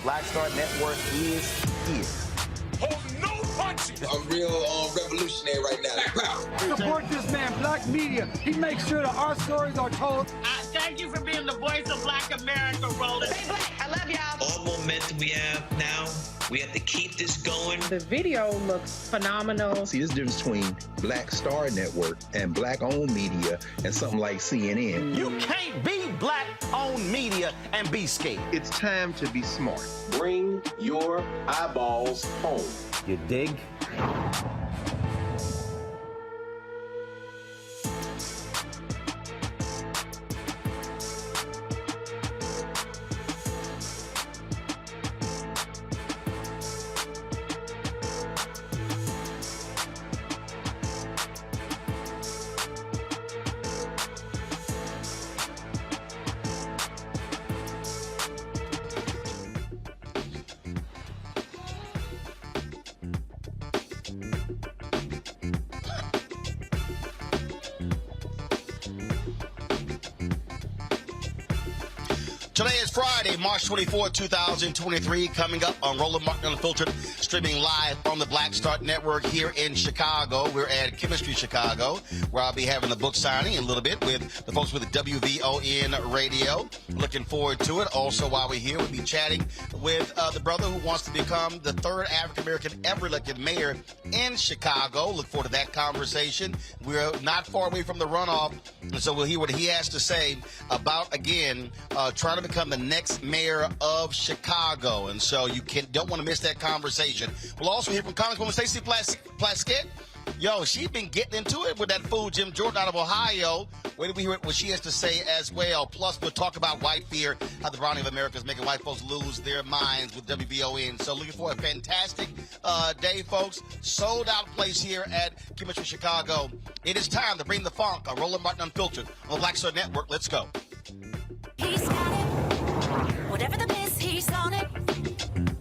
Black Star Network is here. Hold no punches. I'm real revolutionary right now. Support this man, Black Media. He makes sure that our stories are told. They Thank you for being the voice of Black America, Roland. Stay black. I love y'all. All momentum we have now, we have to keep this going. The video looks phenomenal. See, there's a difference between Black Star Network and Black-owned media and something like CNN. You can't be Black-owned media and be scared. It's time to be smart. Bring your eyeballs home. You dig? Today is Friday, March 24, 2023, coming up on Roland Martin Unfiltered, streaming live on the Black Start Network here in Chicago. We're at Chemistry Chicago, where I'll be having the book signing in a little bit with the folks with the WVON radio. Looking forward to it. Also, while we're here, we'll be chatting with the brother who wants to become the third African-American ever elected mayor in Chicago. Look forward to that conversation. We're not far away from the runoff, and so we'll hear what he has to say about, again, trying to become the next mayor of Chicago. And so you don't want to miss that conversation. We'll also hear from Congresswoman Stacey Plaskett. Yo, she's been getting into it with that fool Jim Jordan out of Ohio. Wait till we hear what she has to say as well. Plus, we'll talk about white fear, how the browning of America is making white folks lose their minds with WVON. So looking for a fantastic day, folks. Sold out place here at Chemistry Chicago. It is time to bring the funk on Roland Martin Unfiltered on the Black Star Network. Let's go. He's got it. Whatever the miss, he's on it.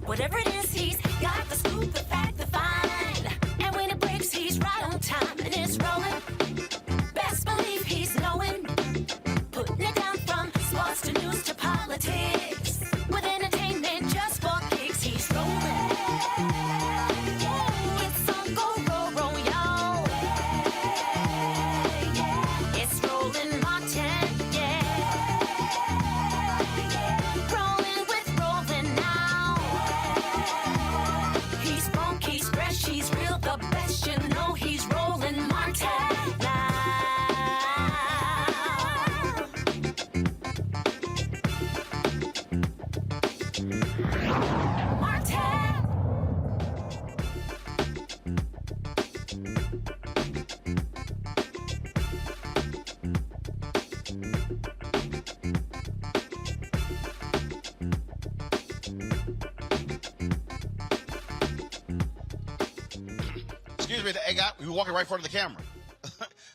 Whatever it is, he's got the scoop, the fact, the find. And when it breaks, he's right on time and it's rolling. Best believe he's knowing. Putting it down from sports to news to politics. With entertainment just for kicks, he's rolling. It's on go, roll, roll, y'all. It's Roland Martin. He's real, the best, you know he's Roland Martin Excuse me, we were walking right in front of the camera.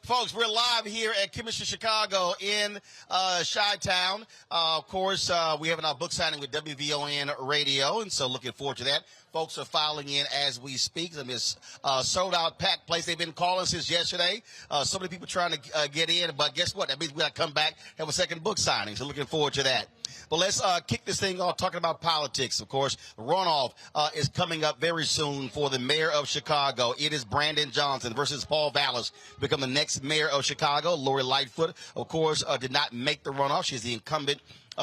Folks, we're live here at Chemistry Chicago in Chi-Town. Of course, we have our book signing with WVON Radio, and so looking forward to that. Folks are filing in as we speak. I mean, it's sold-out, packed place. They've been calling since yesterday. So many people trying to get in, but guess what? That means we got to come back, have a second book signing, so looking forward to that. But let's kick this thing off talking about politics. Of course, the runoff is coming up very soon for the mayor of Chicago. It is Brandon Johnson versus Paul Vallas to become the next mayor of Chicago. Lori Lightfoot, of course, did not make the runoff. She's the incumbent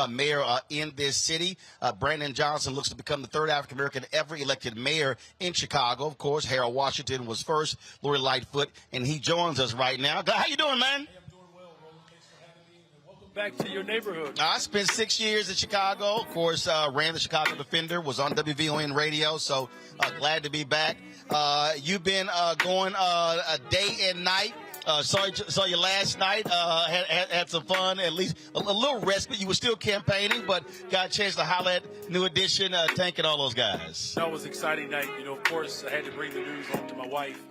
mayor in this city. Brandon Johnson looks to become the third African-American ever elected mayor in Chicago. Of course, Harold Washington was first, Lori Lightfoot, and he joins us right now. How you doing, man? Back to your neighborhood. I spent 6 years in Chicago. Of course, ran the Chicago Defender, was on WVON radio, so glad to be back. You've been going a day and night. Saw you last night. Had some fun, at least a little respite. You were still campaigning, but got a chance to holler at New Edition, Tank, and all those guys. That was an exciting night. You know, of course, I had to bring the news home to my wife.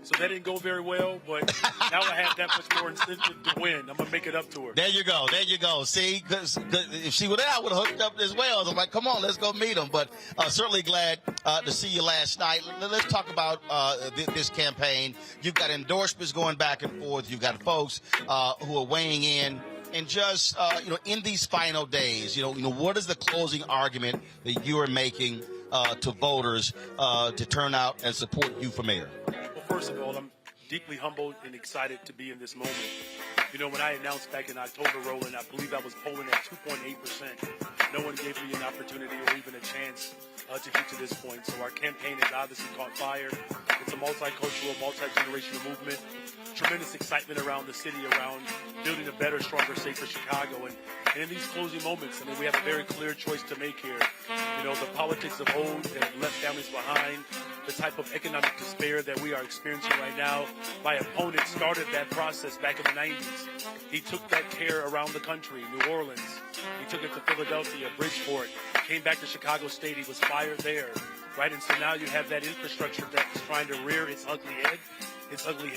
So that didn't go very well, but now I have that much more incentive to win. I'm going to make it up to her. There you go. There you go. See, cause if she were there, I would have hooked up as well. I'm like, come on, let's go meet them. But certainly glad to see you last night. Let's talk about this campaign. You've got endorsements going back and forth. You've got folks who are weighing in. And just, in these final days, what is the closing argument that you are making to voters to turn out and support you for mayor? Well, first of all, I'm deeply humbled and excited to be in this moment. You know, when I announced back in October, Roland, I believe I was polling at 2.8%. No one gave me an opportunity or even a chance to get to this point. So our campaign has obviously caught fire. It's a multicultural, multi-generational movement. Tremendous excitement around the city, around building a better, stronger, safer Chicago. And in these closing moments, I mean, we have a very clear choice to make here. You know, the politics of old that have left families behind, the type of economic despair that we are experiencing right now. My opponent started that process back in the 90s. He took that care around the country, New Orleans. He took it to Philadelphia, Bridgeport, came back to Chicago State. He was fired there, right? And so now you have that infrastructure that's trying to rear its ugly head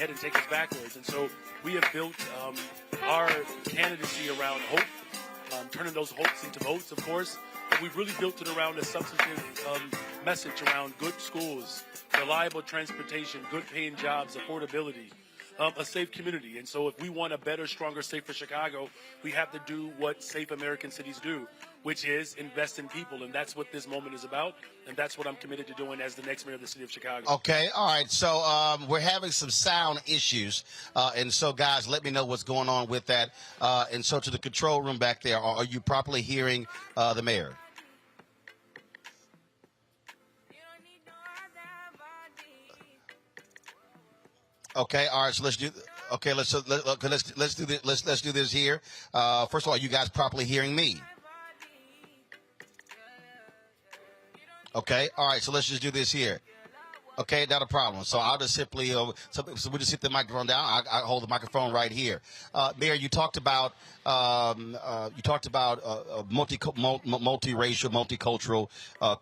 and take us backwards. And so we have built our candidacy around hope, turning those hopes into votes, of course. But we've really built it around a substantive message around good schools, reliable transportation, good paying jobs, affordability, a safe community. And so if we want a better, stronger, safer Chicago, we have to do what safe American cities do, which is invest in people. And that's what this moment is about. And that's what I'm committed to doing as the next mayor of the city of Chicago. Okay. All right. So we're having some sound issues. And so, guys, let me know what's going on with that. And so to the control room back there, are you properly hearing the mayor? Okay, all right. So let's do. Okay, let's do this. Let's do this here. First of all, are you guys properly hearing me? Okay, all right. So let's just do this here. Okay, not a problem. So I'll just simply. So we'll just hit the microphone down. I hold the microphone right here. Mayor, you talked about a multiracial, multicultural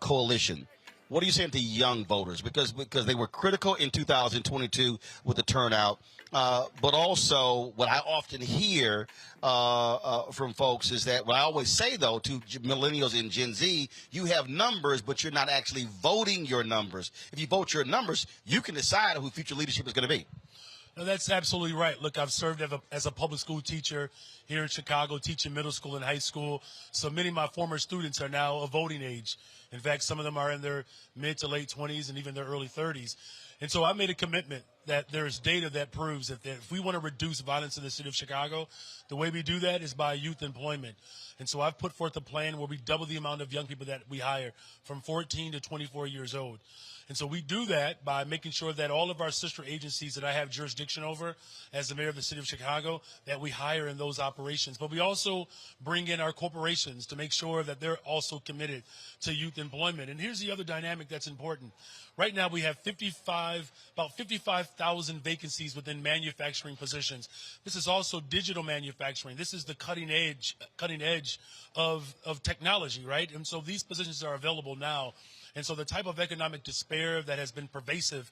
coalition. What are you saying to young voters? Because they were critical in 2022 with the turnout, but also what I often hear from folks is that what I always say, though, to millennials and Gen Z, you have numbers, but you're not actually voting your numbers. If you vote your numbers, you can decide who future leadership is going to be. No, that's absolutely right. Look, I've served as a public school teacher here in Chicago, teaching middle school and high school. So many of my former students are now of voting age. In fact, some of them are in their mid to late 20s and even their early 30s. And so I made a commitment that there's data that proves that if we want to reduce violence in the city of Chicago, the way we do that is by youth employment. And so I've put forth a plan where we double the amount of young people that we hire from 14 to 24 years old. And so we do that by making sure that all of our sister agencies that I have jurisdiction over as the mayor of the city of Chicago, that we hire in those operations. But we also bring in our corporations to make sure that they're also committed to youth employment. And here's the other dynamic that's important. Right now we have about 55,000 vacancies within manufacturing positions. This is also digital manufacturing. This is the cutting edge of technology, right? And so these positions are available now. And so the type of economic despair that has been pervasive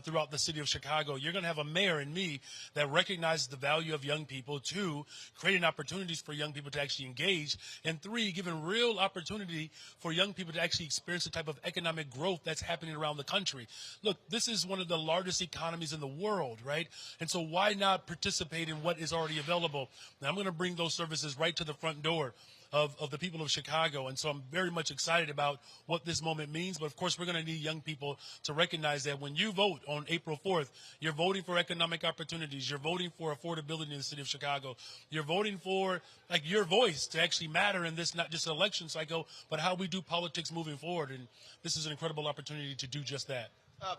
throughout the city of Chicago, you're going to have a mayor in me that recognizes the value of young people, 2, creating opportunities for young people to actually engage, and 3, giving real opportunity for young people to actually experience the type of economic growth that's happening around the country. Look, this is one of the largest economies in the world, right? And so why not participate in what is already available? Now, I'm going to bring those services right to the front door of the people of Chicago. And so I'm very much excited about what this moment means. But of course, we're going to need young people to recognize that when you vote on April 4th, you're voting for economic opportunities. You're voting for affordability in the city of Chicago. You're voting for your voice to actually matter in this, not just election cycle, but how we do politics moving forward. And this is an incredible opportunity to do just that.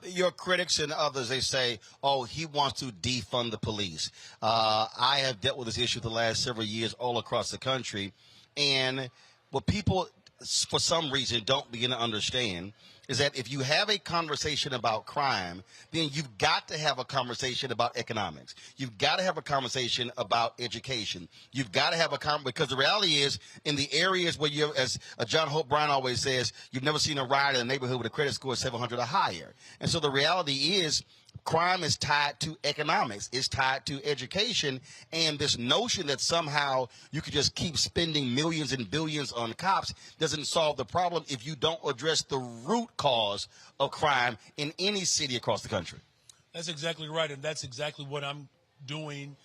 Your critics and others, they say, oh, he wants to defund the police. I have dealt with this issue the last several years all across the country. And what people, for some reason, don't begin to understand is that if you have a conversation about crime, then you've got to have a conversation about economics. You've got to have a conversation about education. You've got to have a conversation, because the reality is, in the areas where you, as John Hope Brown always says, you've never seen a riot in a neighborhood with a credit score of 700 or higher. And so the reality is, crime is tied to economics. It's tied to education. And this notion that somehow you could just keep spending millions and billions on cops doesn't solve the problem if you don't address the root cause of crime in any city across the country. That's exactly right. And that's exactly what I'm doing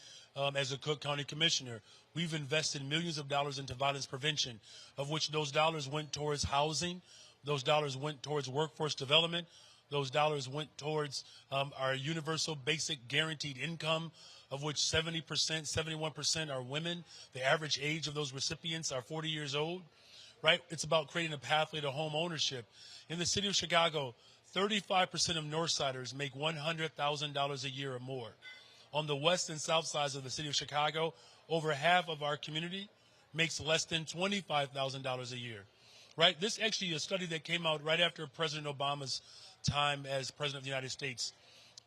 as a Cook County Commissioner. We've invested millions of dollars into violence prevention, of which those dollars went towards housing. Those dollars went towards workforce development. Those dollars went towards our universal basic guaranteed income of which 70%, 71% are women. The average age of those recipients are 40 years old, right? It's about creating a pathway to home ownership. In the city of Chicago, 35% of Northsiders make $100,000 a year or more. On the west and south sides of the city of Chicago, over half of our community makes less than $25,000 a year, right? This actually a study that came out right after President Obama's time as President of the United States.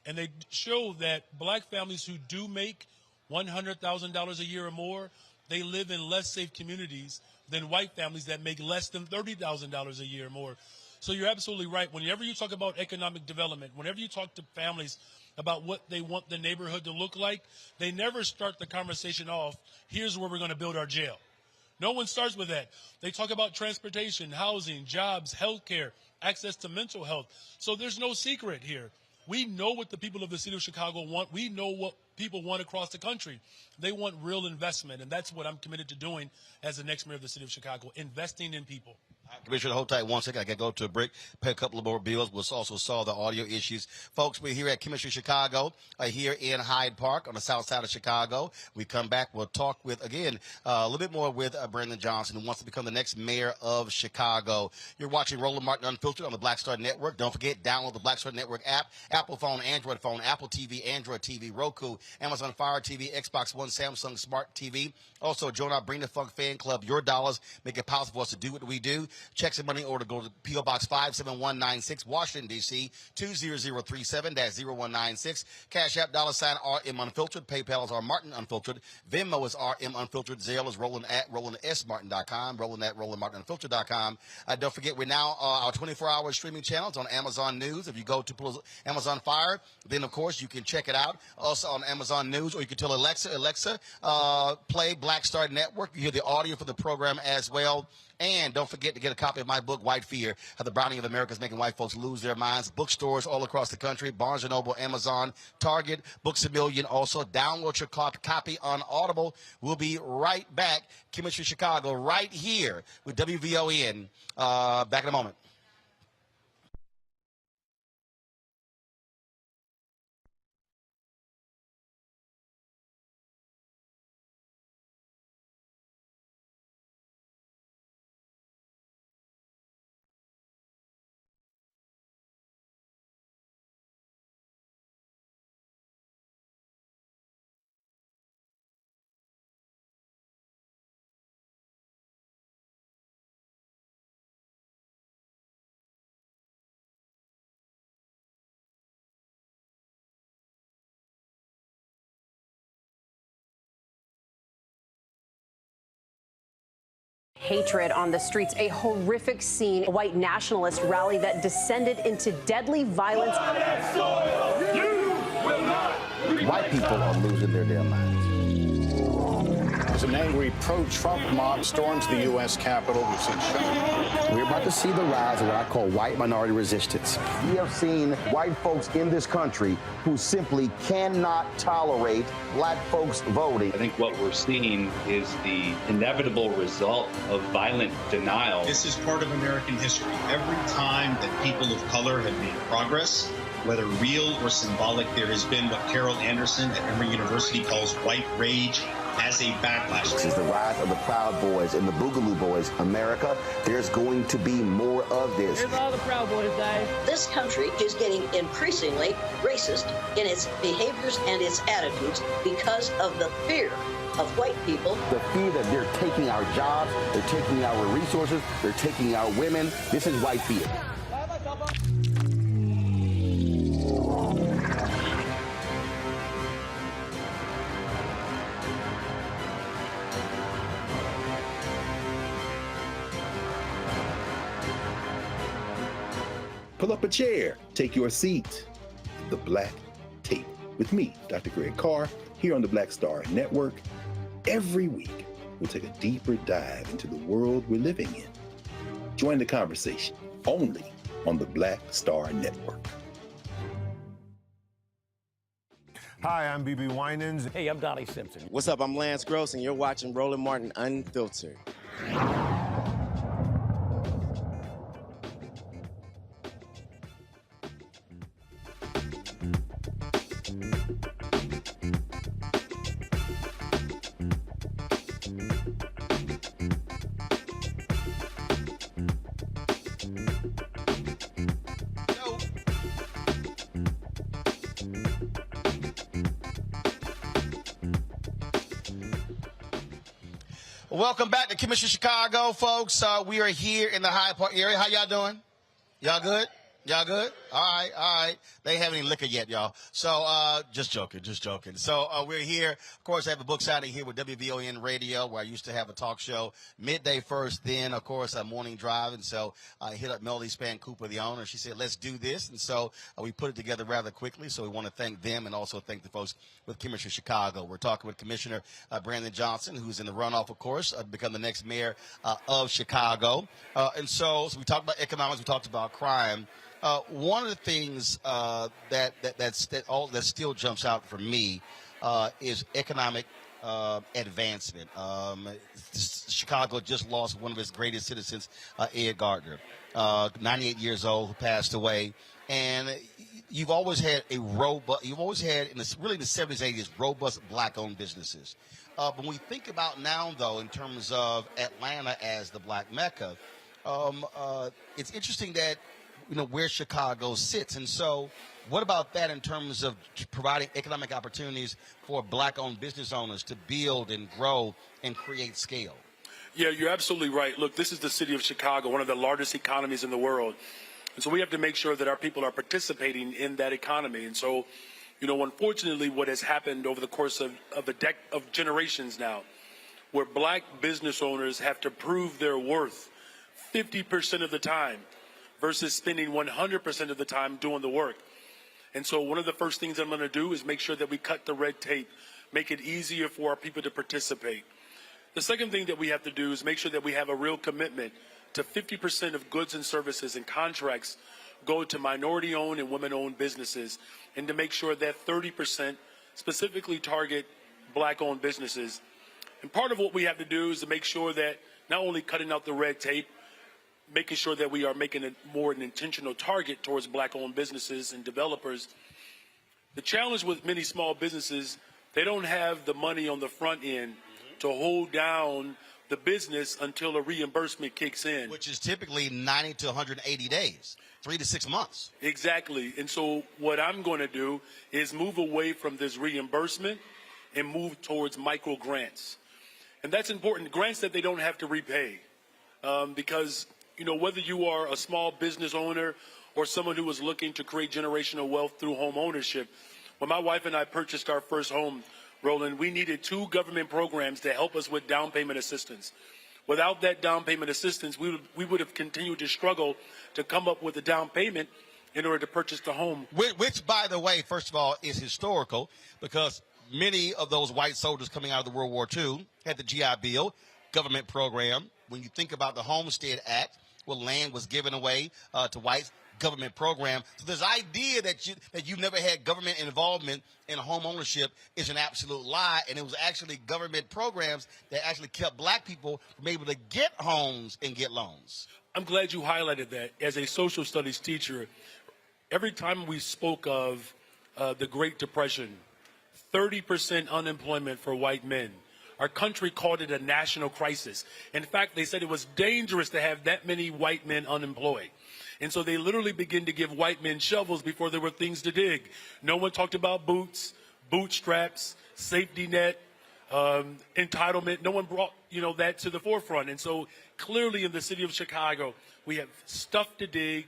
And they show that black families who do make $100,000 a year or more, they live in less safe communities than white families that make less than $30,000 a year or more. So you're absolutely right. Whenever you talk about economic development, whenever you talk to families about what they want the neighborhood to look like, they never start the conversation off, here's where we're going to build our jail. No one starts with that. They talk about transportation, housing, jobs, healthcare, access to mental health. So there's no secret here. We know what the people of the city of Chicago want. We know what people want across the country. They want real investment, and that's what I'm committed to doing as the next mayor of the city of Chicago, investing in people. Commissioner, hold tight 1 second. I got to go to a break, pay a couple of more bills. We'll also solve the audio issues. Folks, we're here at Chemistry Chicago, here in Hyde Park on the south side of Chicago. We come back, we'll talk with, again, a little bit more with Brandon Johnson, who wants to become the next mayor of Chicago. You're watching Roland Martin Unfiltered on the Black Star Network. Don't forget, download the Black Star Network app, Apple phone, Android phone, Apple TV, Android TV, Roku, Amazon Fire TV, Xbox One, Samsung Smart TV. Also, join our Bring the Funk fan club. Your dollars make it possible for us to do what we do. Checks and money order go to P.O. Box 57196, Washington, D.C., 20037-0196. Cash App, $RM Unfiltered. PayPal is R Martin Unfiltered. Venmo is RM Unfiltered. Zelle is Roland at RolandSMartin.com. Roland at RolandMartinUnfiltered.com. Don't forget, we're now our 24-hour streaming channels on Amazon News. If you go to Amazon Fire, then, of course, you can check it out. Also on Amazon News, or you can tell Alexa, play Black Star Network. You hear the audio for the program as well. And don't forget to get a copy of my book, White Fear, How the Browning of America is Making White Folks Lose Their Minds. Bookstores all across the country, Barnes & Noble, Amazon, Target, Books A Million. Also, download your copy on Audible. We'll be right back. Chemistry Chicago, right here with WVON. Back in a moment. Hatred on the streets, a horrific scene, a white nationalist rally that descended into deadly violence. White people are losing their damn minds. As an angry pro-Trump mob storms the U.S. Capitol, we've seen We're about to see the rise of what I call white minority resistance. We have seen white folks in this country who simply cannot tolerate black folks voting. I think what we're seeing is the inevitable result of violent denial. This is part of American history. Every time that people of color have made progress, whether real or symbolic, there has been what Carol Anderson at Emory University calls white rage as a backlash. This is the rise of the Proud Boys and the Boogaloo Boys. America, there's going to be more of this. Here's all the Proud Boys, guys. This country is getting increasingly racist in its behaviors and its attitudes because of the fear of white people. The fear that they're taking our jobs, they're taking our resources, they're taking our women. This is white fear. Pull up a chair, take your seat. The Black Tape with me, Dr. Greg Carr, here on the Black Star Network. Every week, we'll take a deeper dive into the world we're living in. Join the conversation only on the Black Star Network. Hi, I'm BB Winans. Hey, I'm Donnie Simpson. What's up? I'm Lance Gross, and you're watching Roland Martin Unfiltered. Welcome back to Chemistry Chicago, folks. We are here in the Hyde Park area. How y'all doing? Y'all good? Y'all good? All right. They ain't having any liquor yet, y'all. So, just joking. So, we're here. Of course, I have a book signing here with WVON Radio, where I used to have a talk show midday first, then, of course, a morning drive. And so I hit up Melody Span Cooper, the owner. She said, let's do this. And so we put it together rather quickly. So we want to thank them and also thank the folks with Chemistry Chicago. We're talking with Commissioner Brandon Johnson, who's in the runoff, of course, to become the next mayor of Chicago. And so we talked about economics. We talked about crime. One of the things that still jumps out for me is economic advancement. Chicago just lost one of its greatest citizens, Ed Gardner, 98 years old, who passed away. And you've always had in the 70s, 80s, robust black-owned businesses. But when we think about now, though, in terms of Atlanta as the black Mecca, it's interesting that where Chicago sits. And so what about that in terms of providing economic opportunities for black-owned business owners to build and grow and create scale? Yeah, you're absolutely right. Look, this is the city of Chicago, one of the largest economies in the world. And so we have to make sure that our people are participating in that economy. And so, unfortunately, what has happened over the course of generations now, where black business owners have to prove their worth 50% of the time, versus spending 100% of the time doing the work. And so one of the first things I'm going to do is make sure that we cut the red tape, make it easier for our people to participate. The second thing that we have to do is make sure that we have a real commitment to 50% of goods and services and contracts go to minority-owned and women-owned businesses, and to make sure that 30% specifically target black-owned businesses. And part of what we have to do is to make sure that not only cutting out the red tape, making sure that we are making it more an intentional target towards black-owned businesses and developers. The challenge with many small businesses, they don't have the money on the front end to hold down the business until a reimbursement kicks in. Which is typically 90 to 180 days, 3 to 6 months. Exactly. And so what I'm going to do is move away from this reimbursement and move towards micro grants. And that's important, grants that they don't have to repay. Because whether you are a small business owner or someone who is looking to create generational wealth through home ownership, when my wife and I purchased our first home, Roland, we needed 2 government programs to help us with down payment assistance. Without that down payment assistance, we would have continued to struggle to come up with a down payment in order to purchase the home. Which, by the way, first of all, is historical, because many of those white soldiers coming out of the World War II had the GI Bill, government program. When you think about the Homestead Act, where land was given away to whites, government program. So this idea that you never had government involvement in home ownership is an absolute lie, and it was actually government programs that actually kept black people from able to get homes and get loans. I'm glad you highlighted that. As a social studies teacher, every time we spoke of the Great Depression, 30% unemployment for white men. Our country called it a national crisis. In fact, they said it was dangerous to have that many white men unemployed. And so they literally began to give white men shovels before there were things to dig. No one talked about boots, bootstraps, safety net, entitlement. No one brought, that to the forefront. And so clearly in the city of Chicago, we have stuff to dig,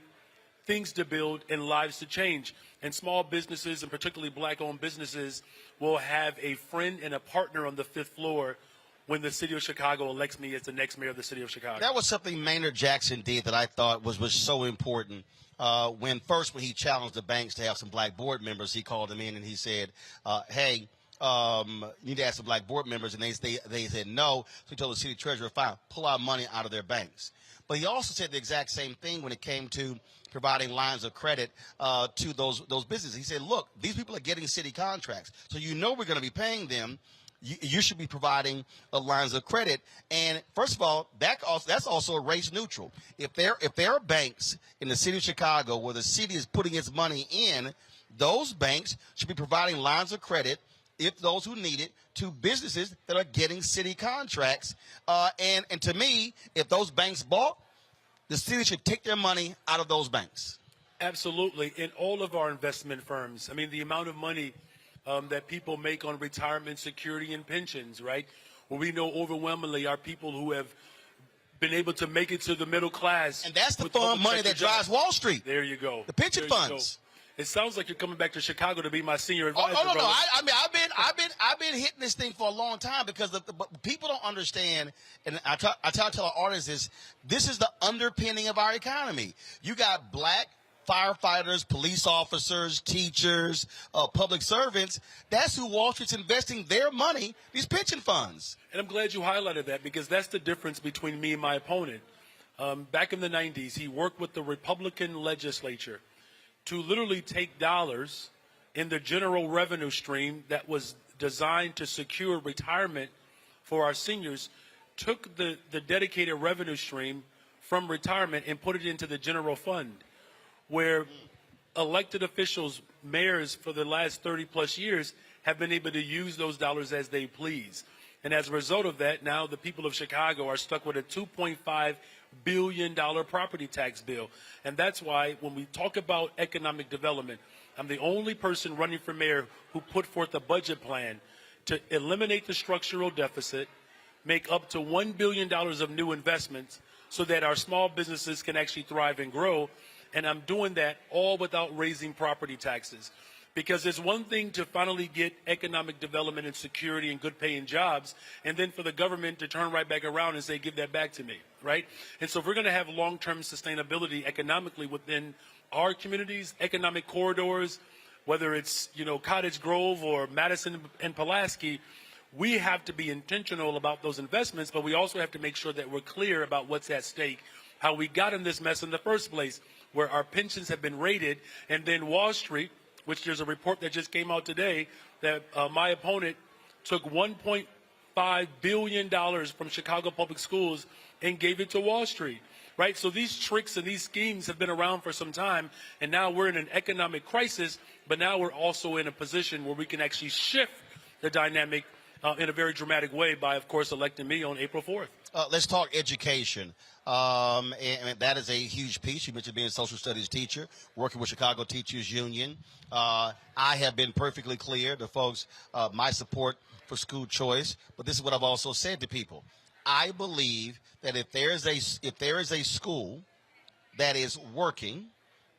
things to build, and lives to change. And small businesses, and particularly black-owned businesses, will have a friend and a partner on the 5th floor when the city of Chicago elects me as the next mayor of the city of Chicago. That was something Maynard Jackson did that I thought was so important. When he challenged the banks to have some black board members, he called them in and he said, hey, you need to ask some black board members, and they said no. So he told the city treasurer, fine, pull our money out of their banks. But he also said the exact same thing when it came to providing lines of credit to those businesses. He said, look, these people are getting city contracts, so we're going to be paying them. You should be providing lines of credit. And first of all, that's also race neutral. If there are banks in the city of Chicago where the city is putting its money in, those banks should be providing lines of credit, if those who need it, to businesses that are getting city contracts. And to me, if those banks bought, the city should take their money out of those banks. Absolutely. In all of our investment firms, the amount of money that people make on retirement, security, and pensions, right? where we know overwhelmingly our people who have been able to make it to the middle class. And that's the fund money that drives Wall Street. There you go. The pension funds. It sounds like you're coming back to Chicago to be my senior advisor. Oh no, brother. I mean, I've been hitting this thing for a long time because but people don't understand, and I tell our artists this is the underpinning of our economy. You got black firefighters, police officers, teachers, public servants. That's who Wall Street's investing their money, these pension funds. And I'm glad you highlighted that because that's the difference between me and my opponent. Back in the 90s, he worked with the Republican legislature to literally take dollars in the general revenue stream that was designed to secure retirement for our seniors, took the dedicated revenue stream from retirement and put it into the general fund, where elected officials, mayors for the last 30 plus years have been able to use those dollars as they please. And as a result of that, now the people of Chicago are stuck with a $2.5 billion property tax bill. And that's why when we talk about economic development, I'm the only person running for mayor who put forth a budget plan to eliminate the structural deficit, make up to $1 billion of new investments so that our small businesses can actually thrive and grow. And I'm doing that all without raising property taxes. Because it's one thing to finally get economic development and security and good paying jobs, and then for the government to turn right back around and say, give that back to me, right? And so if we're going to have long-term sustainability economically within our communities, economic corridors, whether it's, Cottage Grove or Madison and Pulaski, we have to be intentional about those investments, but we also have to make sure that we're clear about what's at stake, how we got in this mess in the first place, where our pensions have been raided, and then Wall Street, which there's a report that just came out today that my opponent took $1.5 billion from Chicago Public Schools and gave it to Wall Street, right? So these tricks and these schemes have been around for some time, and now we're in an economic crisis, but now we're also in a position where we can actually shift the dynamic in a very dramatic way by, of course, electing me on April 4th. Let's talk education. And that is a huge piece. You mentioned being a social studies teacher, working with Chicago Teachers Union. I have been perfectly clear to folks my support for school choice, but this is what I've also said to people. I believe that if there is a school that is working,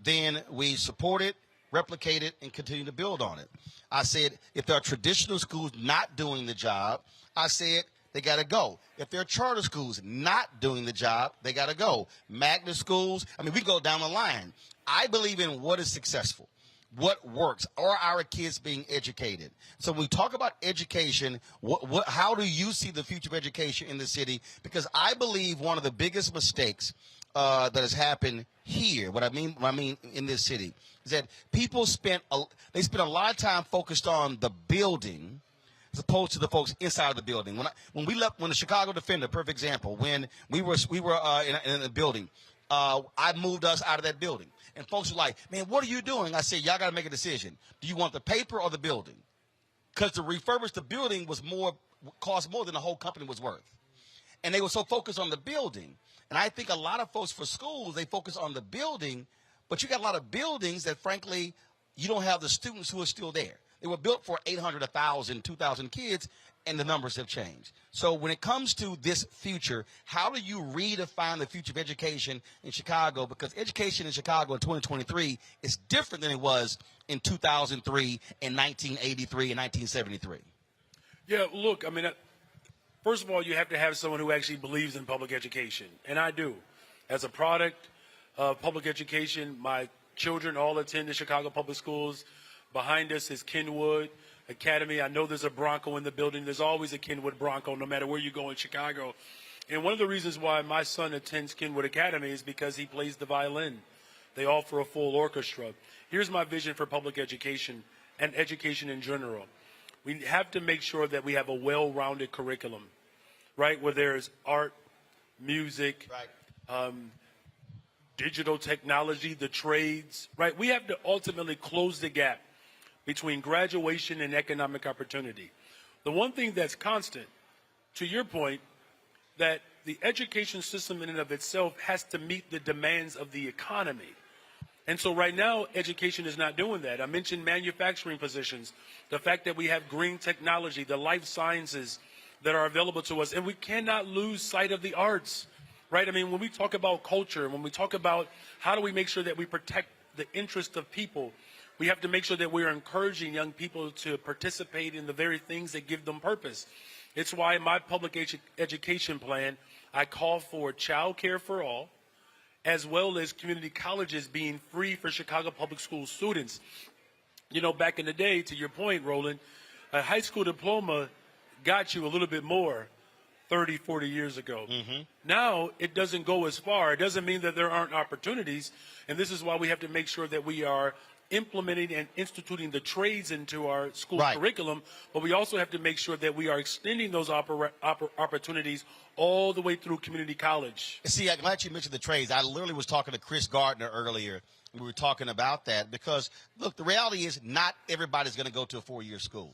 then we support it, replicate it, and continue to build on it. I said if there are traditional schools not doing the job, I said they got to go. If there are charter schools not doing the job, they got to go. Magnet schools, we go down the line. I believe in what is successful, what works. Are our kids being educated? So when we talk about education, how do you see the future of education in the city? Because I believe one of the biggest mistakes that has happened here, what I mean in this city, is that people spent a lot of time focused on the building as opposed to the folks inside of the building. When the Chicago Defender, perfect example, when we were in a building, I moved us out of that building. And folks were like, man, what are you doing? I said, y'all got to make a decision. Do you want the paper or the building? Because to refurbish the building cost more than the whole company was worth. And they were so focused on the building. And I think a lot of folks for schools, they focus on the building, but you got a lot of buildings that, frankly, you don't have the students who are still there. They were built for 800, 1,000, 2,000 kids, and the numbers have changed. So when it comes to this future, how do you redefine the future of education in Chicago? Because education in Chicago in 2023 is different than it was in 2003 and 1983 and 1973. Yeah, look, first of all, you have to have someone who actually believes in public education, and I do. As a product of public education, my children all attend the Chicago Public Schools. Behind us is Kenwood Academy. I know there's a Bronco in the building. There's always a Kenwood Bronco, no matter where you go in Chicago. And one of the reasons why my son attends Kenwood Academy is because he plays the violin. They offer a full orchestra. Here's my vision for public education and education in general. We have to make sure that we have a well-rounded curriculum, right, where there's art, music, digital technology, the trades, right? We have to ultimately close the gap between graduation and economic opportunity. The one thing that's constant, to your point, that the education system in and of itself has to meet the demands of the economy. And so right now, education is not doing that. I mentioned manufacturing positions, the fact that we have green technology, the life sciences, that are available to us. And we cannot lose sight of the arts, right? I mean, when we talk about culture, when we talk about how do we make sure that we protect the interest of people, we have to make sure that we are encouraging young people to participate in the very things that give them purpose. It's why in my public education plan, I call for child care for all, as well as community colleges being free for Chicago public school students. You know, back in the day, to your point, Roland, a high school diploma got you a little bit more 30, 40 years ago. Now, it doesn't go as far. It doesn't mean that there aren't opportunities, and this is why we have to make sure that we are implementing and instituting the trades into our school curriculum, but we also have to make sure that we are extending those opportunities all the way through community college. See, I'm glad you mentioned the trades. I literally was talking to Chris Gardner earlier. We were talking about that because, look, the reality is not everybody's going to go to a four-year school.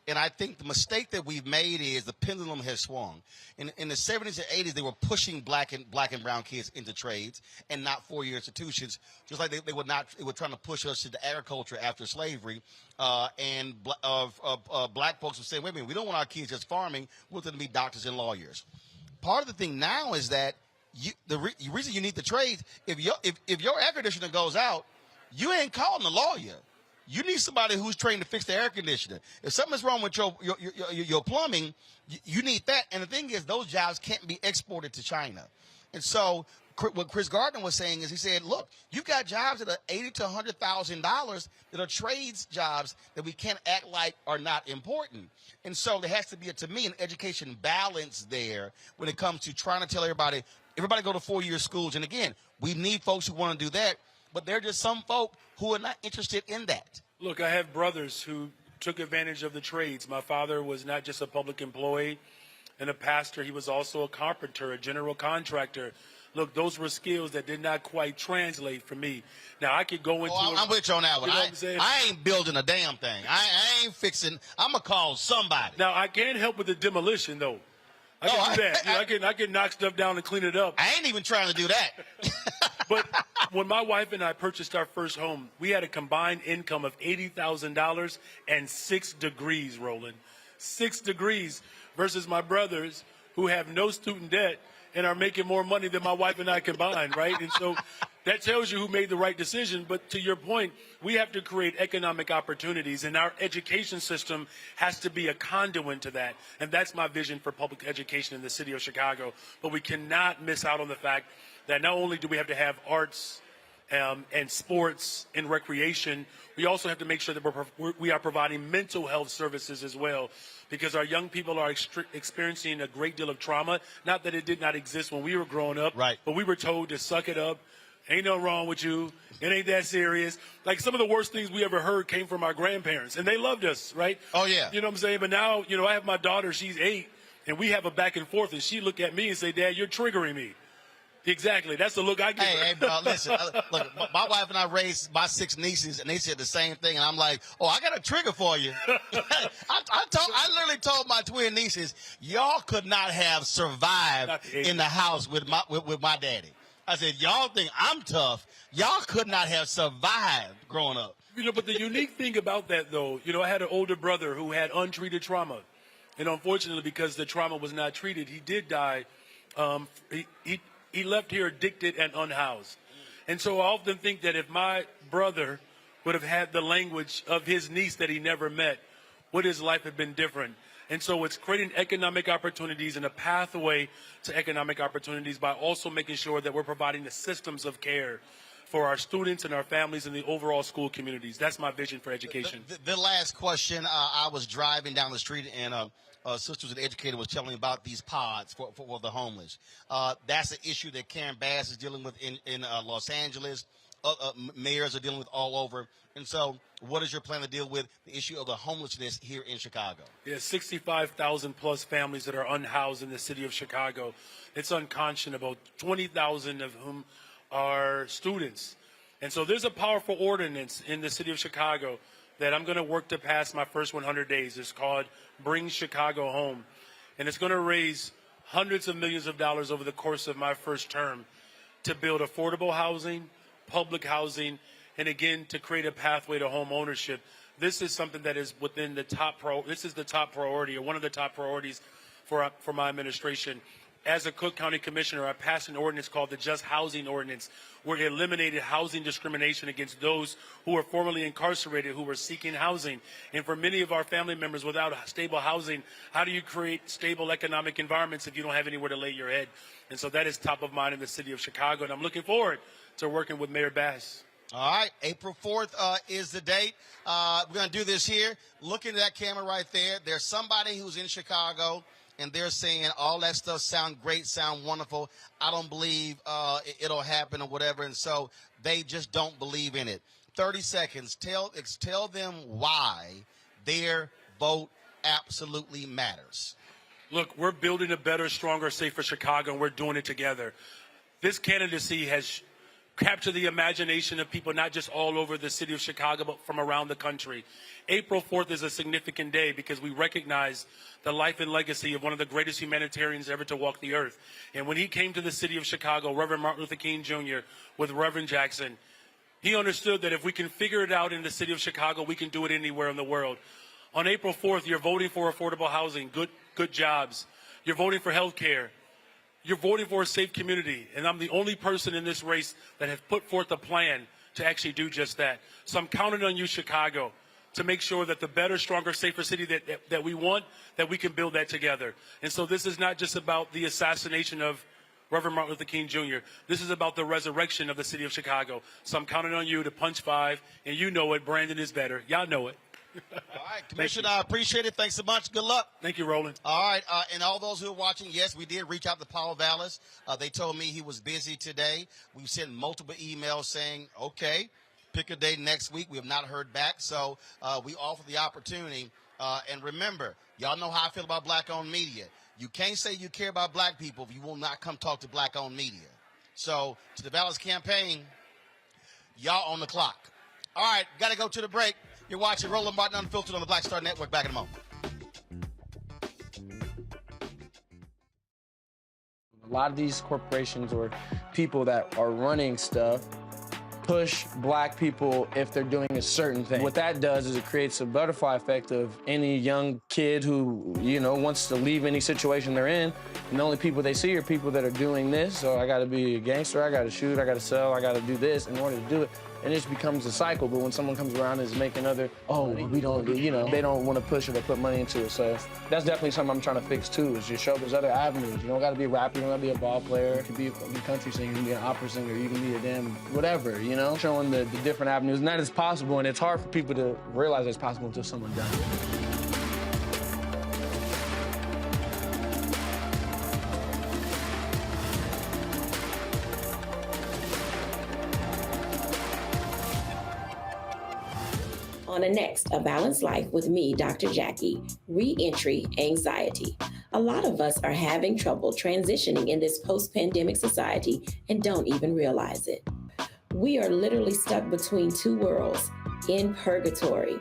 And I think the mistake that we've made is the pendulum has swung. In the 70s and 80s, they were pushing black and brown kids into trades and not four-year institutions, just like they were trying to push us into agriculture after slavery. And black folks were saying, wait a minute, we don't want our kids just farming. We want them to be doctors and lawyers. Part of the thing now is that the reason you need the trades, if your air conditioner goes out, you ain't calling a lawyer. You need somebody who's trained to fix the air conditioner. If something's wrong with your plumbing, you need that. And the thing is, those jobs can't be exported to China. And so what Chris Gardner was saying is he said, look, you've got jobs that are $80,000 to $100,000 that are trades jobs that we can't act like are not important. And so there has to be, to me, an education balance there when it comes to trying to tell everybody go to four-year schools. And again, we need folks who want to do that. But there are just some folk who are not interested in that. Look, I have brothers who took advantage of the trades. My father was not just a public employee and a pastor. He was also a carpenter, a general contractor. Look, those were skills that did not quite translate for me. Now, I could go into I'm with you on that one. You know what I'm saying? I ain't building a damn thing. I ain't fixing. I'm going to call somebody. Now, I can't help with the demolition, though. I can do that. I can knock stuff down and clean it up. I ain't even trying to do that. But when my wife and I purchased our first home, we had a combined income of $80,000 and 6 degrees, Roland. 6 degrees versus my brothers who have no student debt and are making more money than my wife and I combined, right? And so that tells you who made the right decision. But to your point, we have to create economic opportunities, and our education system has to be a conduit to that. And that's my vision for public education in the city of Chicago. But we cannot miss out on the fact that not only do we have to have arts and sports and recreation, we also have to make sure that we are providing mental health services as well, because our young people are experiencing a great deal of trauma. Not that it did not exist when we were growing up, but we were told to suck it up. Ain't no wrong with you. It ain't that serious. Like, some of the worst things we ever heard came from our grandparents, and they loved us, right? Oh, yeah. You know what I'm saying? But now, you know, I have my daughter, she's 8, and we have a back and forth, and she look at me and say, Dad, you're triggering me. Exactly. That's the look I give her. Hey, bro, listen. Look, my wife and I raised my 6 nieces, and they said the same thing. And I'm like, oh, I got a trigger for you. I literally told my twin nieces, y'all could not have survived in the house with my daddy. I said, y'all think I'm tough. Y'all could not have survived growing up. You know, but the unique thing about that, though, you know, I had an older brother who had untreated trauma. And unfortunately, because the trauma was not treated, he did die. He left here addicted and unhoused. And so I often think that if my brother would have had the language of his niece that he never met, would his life have been different? And so it's creating economic opportunities and a pathway to economic opportunities by also making sure that we're providing the systems of care for our students and our families and the overall school communities. That's my vision for education. The last question, I was driving down the street and sister was an educator was telling me about these pods for the homeless. That's an issue that Karen Bass is dealing with in Los Angeles. Mayors are dealing with all over. And so what is your plan to deal with the issue of the homelessness here in Chicago? Yeah, 65,000 plus families that are unhoused in the city of Chicago. It's unconscionable, 20,000 of whom are students. And so there's a powerful ordinance in the city of Chicago that I'm going to work to pass my first 100 days. It's called Bring Chicago Home. And it's going to raise hundreds of millions of dollars over the course of my first term to build affordable housing, public housing, and again, to create a pathway to home ownership. This is something that is within the top this is the top priority, or one of the top priorities for my administration. As a Cook County Commissioner, I passed an ordinance called the Just Housing Ordinance, where it eliminated housing discrimination against those who were formerly incarcerated, who were seeking housing. And for many of our family members without stable housing, how do you create stable economic environments if you don't have anywhere to lay your head? And so that is top of mind in the city of Chicago, and I'm looking forward to working with Mayor Bass. All right, April 4th is the date. We're going to do this here. Look into that camera right there. There's somebody who's in Chicago, and they're saying all that stuff sound great, sound wonderful. I don't believe it'll happen or whatever, and so they just don't believe in it. 30 seconds. Tell them why their vote absolutely matters. Look, we're building a better, stronger, safer Chicago, and we're doing it together. This candidacy has captured the imagination of people not just all over the city of Chicago, but from around the country. April 4th is a significant day because we recognize the life and legacy of one of the greatest humanitarians ever to walk the earth. And when he came to the city of Chicago, Reverend Martin Luther King Jr., with Reverend Jackson, he understood that if we can figure it out in the city of Chicago, we can do it anywhere in the world. On April 4th, you're voting for affordable housing, good jobs. You're voting for health care. You're voting for a safe community. And I'm the only person in this race that has put forth a plan to actually do just that. So I'm counting on you, Chicago, to make sure that the better, stronger, safer city that we want, that we can build that together. And so this is not just about the assassination of Reverend Martin Luther King Jr. This is about the resurrection of the city of Chicago. So I'm counting on you to punch 5, and you know it. Brandon is better. Y'all know it. All right, Commissioner, I appreciate it. Thanks so much. Good luck. Thank you, Roland. All right, and all those who are watching, yes, we did reach out to Paul Vallas. They told me he was busy today. We've sent multiple emails saying, okay, pick a day next week. We have not heard back, so we offer the opportunity. And remember, y'all know how I feel about black-owned media. You can't say you care about black people if you will not come talk to black-owned media. So to the Vallas campaign, y'all on the clock. All right, got to go to the break. You're watching Roland Martin Unfiltered on the Black Star Network. Back in a moment. A lot of these corporations or people that are running stuff push black people if they're doing a certain thing. What that does is it creates a butterfly effect of any young kid who, you know, wants to leave any situation they're in, and the only people they see are people that are doing this. So I got to be a gangster, I got to shoot, I got to sell, I got to do this in order to do it. And it just becomes a cycle. But when someone comes around and is making other, we don't do, you know, they don't want to push it or put money into it. So that's definitely something I'm trying to fix too, is just show there's other avenues. You don't got to be a rapper, you don't got to be a ball player. You can be a country singer, you can be an opera singer, you can be a damn whatever, you know? Showing the different avenues. And that is possible, and it's hard for people to realize it's possible until someone does it. On the next A Balanced Life with me, Dr. Jackie, re-entry anxiety. A lot of us are having trouble transitioning in this post-pandemic society and don't even realize it. We are literally stuck between two worlds, in purgatory.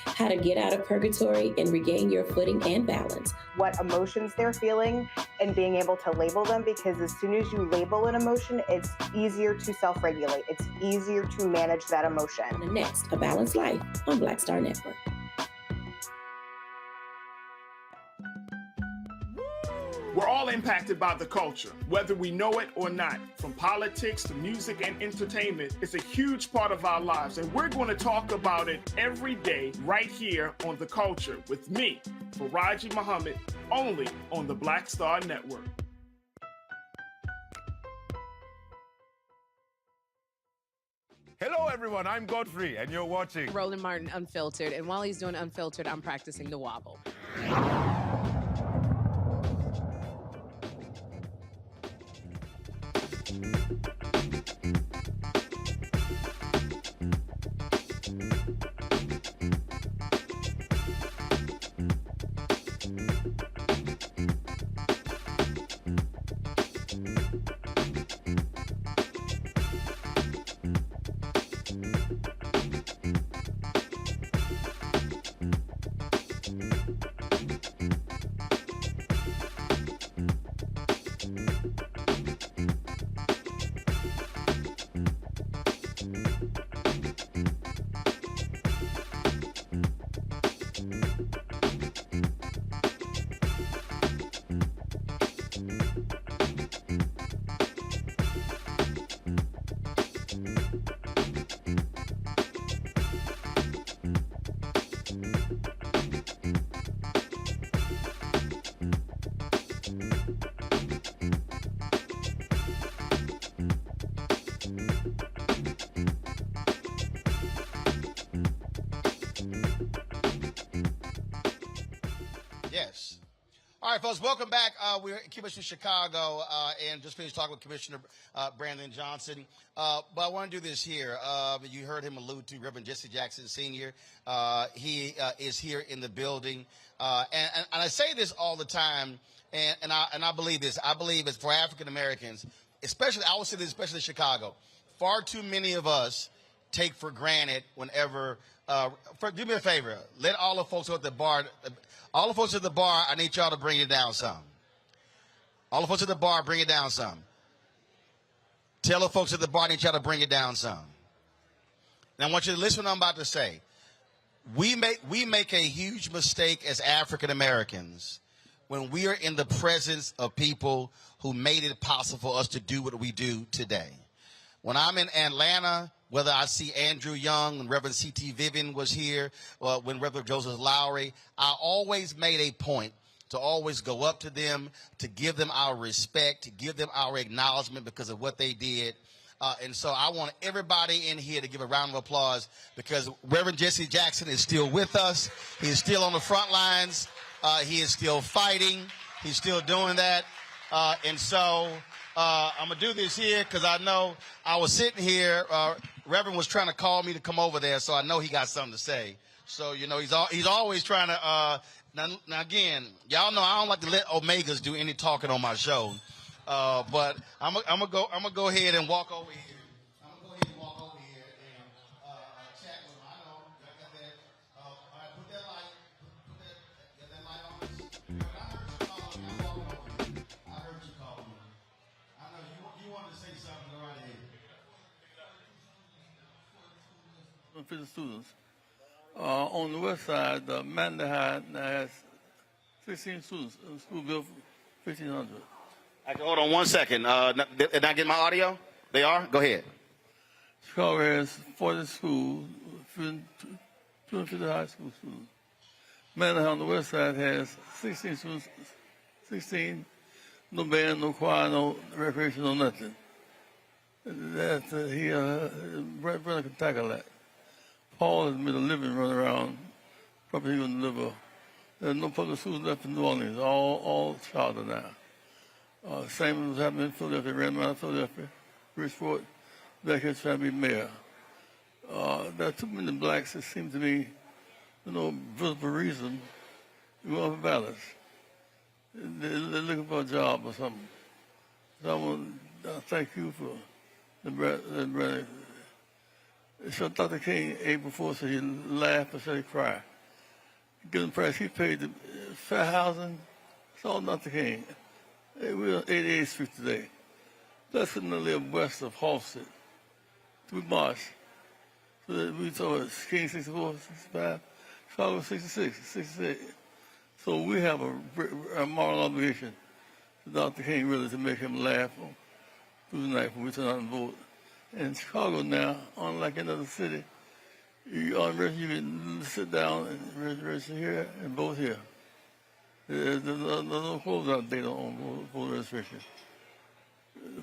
How to get out of purgatory and regain your footing and balance. What emotions they're feeling and being able to label them, because as soon as you label an emotion, it's easier to self-regulate. It's easier to manage that emotion. On the next A Balanced Life on Black Star Network. We're all impacted by the culture, whether we know it or not. From politics to music and entertainment, it's a huge part of our lives, and we're going to talk about it every day right here on The Culture with me, Faraji Muhammad, only on the Black Star Network. Hello, everyone. I'm Godfrey, and you're watching Roland Martin Unfiltered, and while he's doing Unfiltered, I'm practicing the wobble. right, folks, welcome back. We're in Chemistry Chicago and just finished talking with Commissioner Brandon Johnson. But I want to do this here. You heard him allude to Reverend Jesse Jackson Sr. He is here in the building. And I say this all the time, and I believe this. I believe it's for African Americans, especially, I would say this, especially in Chicago, far too many of us take for granted whenever, do me a favor, let all the folks at the bar, I need y'all to bring it down some. All the folks at the bar, bring it down some. Tell the folks at the bar, I need y'all to bring it down some. Now I want you to listen to what I'm about to say. We make a huge mistake as African Americans when we are in the presence of people who made it possible for us to do what we do today. When I'm in Atlanta, whether I see Andrew Young, when Reverend C.T. Vivian was here, or when Reverend Joseph Lowry, I always made a point to always go up to them, to give them our respect, to give them our acknowledgement because of what they did. And so I want everybody in here to give a round of applause because Reverend Jesse Jackson is still with us. He is still on the front lines. He is still fighting. He's still doing that. And so I'm going to do this here because I know I was sitting here. Reverend was trying to call me to come over there, so I know he got something to say. So, you know, he's always trying to now again, y'all know I don't like to let Omegas do any talking on my show. But I'm gonna go ahead and walk over here. I'm gonna go ahead and walk over here and chat with him. I know I got that. All right, put that light on. I heard you call me. I know you wanted to say something. Go right ahead. For the students. On the west side, Mandy High has 16 students. The school built 1,500. Hold on 1 second. Did I get my audio? They are? Go ahead. Chicago has 40 schools, 250 high school students. Mandy High on the west side has 16 students, 16, no band, no choir, no recreation, no nothing. Brother can tackle that. Paul has made a living running around, probably he wouldn't live. There's no public schools left in New Orleans, all charter now. Same was happening in Philadelphia, ran around Philadelphia, Bridgeport, back here trying to be mayor. There are too many blacks that seem to be, visible reason to go for Vallas. They're looking for a job or something. So I want to thank you for the brother. So Dr. King, April 4th, said he laughed and said he cried. Given the price he paid the fair housing, it's all Dr. King. We're on 88th Street today. That's going to live west of Halsted through Marsh. So we saw King 64, 65, Chicago 66, 68. So we have a moral obligation to Dr. King really to make him laugh through the night when we turn out and vote. In Chicago now, unlike another city, you can sit down and register here and vote here. There's no closeout date on voter registration.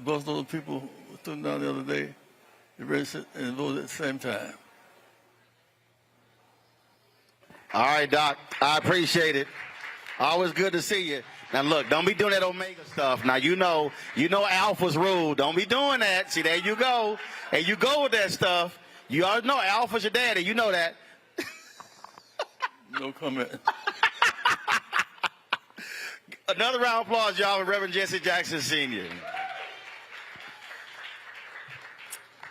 Both those people stood down the other day, they registered and voted at the same time. All right, Doc, I appreciate it. Always good to see you. Now look, don't be doing that Omega stuff. Now you know Alpha's rule. Don't be doing that. See, there you go. And you go with that stuff. You already know Alpha's your daddy. You know that. No comment. Another round of applause, y'all, for Reverend Jesse Jackson Sr.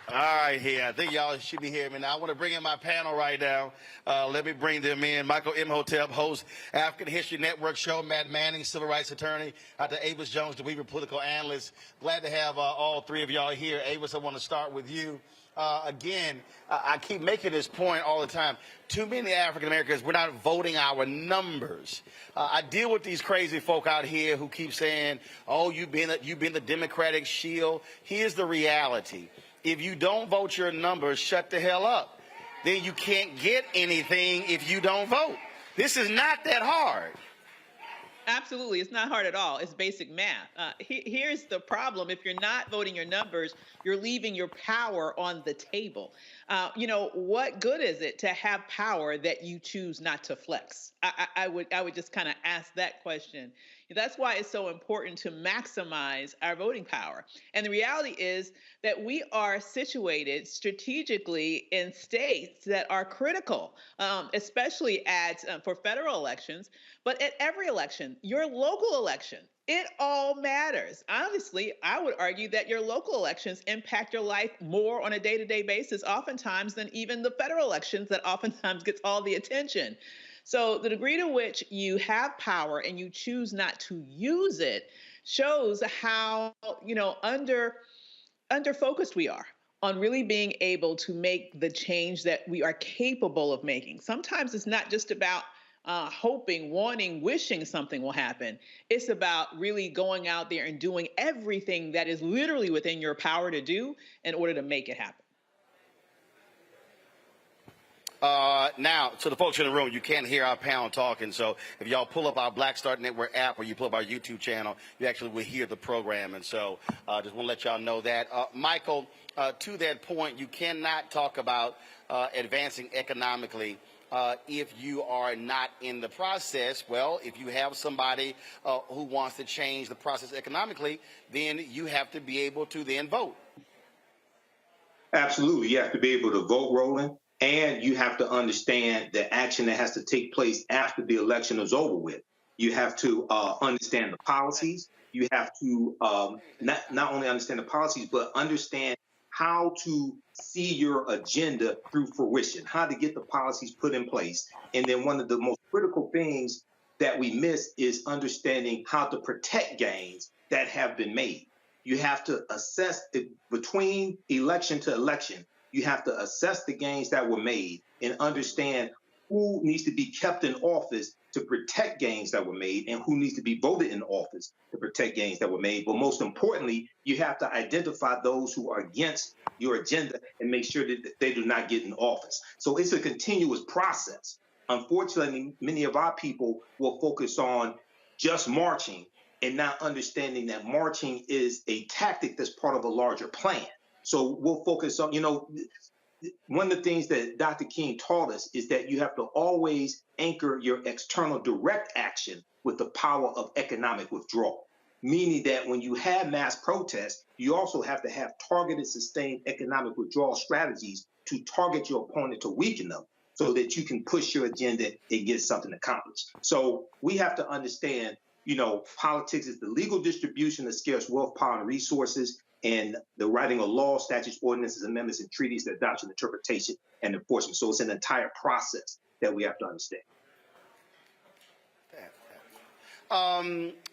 All right, here. I think y'all should be hearing me now. I want to bring in my panel right now. Let me bring them in. Michael Imhotep, host, African History Network show. Matt Manning, civil rights attorney. Dr. Avis Jones, the Weaver political analyst. Glad to have all three of y'all here. Avis, I want to start with you. Again, I keep making this point all the time. Too many African Americans, we're not voting our numbers. I deal with these crazy folk out here who keep saying, oh, you've been the Democratic shield. Here's the reality. If you don't vote your numbers, shut the hell up. Then you can't get anything if you don't vote. This is not that hard. Absolutely. It's not hard at all. It's basic math. Here's the problem. If you're not voting your numbers, you're leaving your power on the table. What good is it to have power that you choose not to flex? I would just kind of ask that question. That's why it's so important to maximize our voting power. And the reality is that we are situated strategically in states that are critical, especially for federal elections, but at every election, your local election, it all matters. Honestly, I would argue that your local elections impact your life more on a day-to-day basis, oftentimes, than even the federal elections that oftentimes gets all the attention. So the degree to which you have power and you choose not to use it shows how, under focused we are on really being able to make the change that we are capable of making. Sometimes it's not just about hoping, wanting, wishing something will happen. It's about really going out there and doing everything that is literally within your power to do in order to make it happen. Now, to the folks in the room, you can't hear our panel talking, so if y'all pull up our Black Start Network app or you pull up our YouTube channel, you actually will hear the program, and so just want to let y'all know that. Michael, to that point, you cannot talk about advancing economically if you are not in the process. Well, if you have somebody who wants to change the process economically, then you have to be able to then vote. Absolutely. You have to be able to vote, Roland. And you have to understand the action that has to take place after the election is over with. You have to understand the policies. You have to not only understand the policies, but understand how to see your agenda through fruition, how to get the policies put in place. And then one of the most critical things that we miss is understanding how to protect gains that have been made. You have to assess it between election to election. You have to assess the gains that were made and understand who needs to be kept in office to protect gains that were made and who needs to be voted in office to protect gains that were made. But most importantly, you have to identify those who are against your agenda and make sure that they do not get in office. So it's a continuous process. Unfortunately, many of our people will focus on just marching and not understanding that marching is a tactic that's part of a larger plan. So we'll focus on, one of the things that Dr. King taught us is that you have to always anchor your external direct action with the power of economic withdrawal, meaning that when you have mass protests, you also have to have targeted, sustained economic withdrawal strategies to target your opponent to weaken them so that you can push your agenda and get something accomplished. So we have to understand, politics is the legal distribution of scarce wealth, power, and resources, and the writing of laws, statutes, ordinances, amendments, and treaties, the adoption, interpretation, and enforcement. So it's an entire process that we have to understand.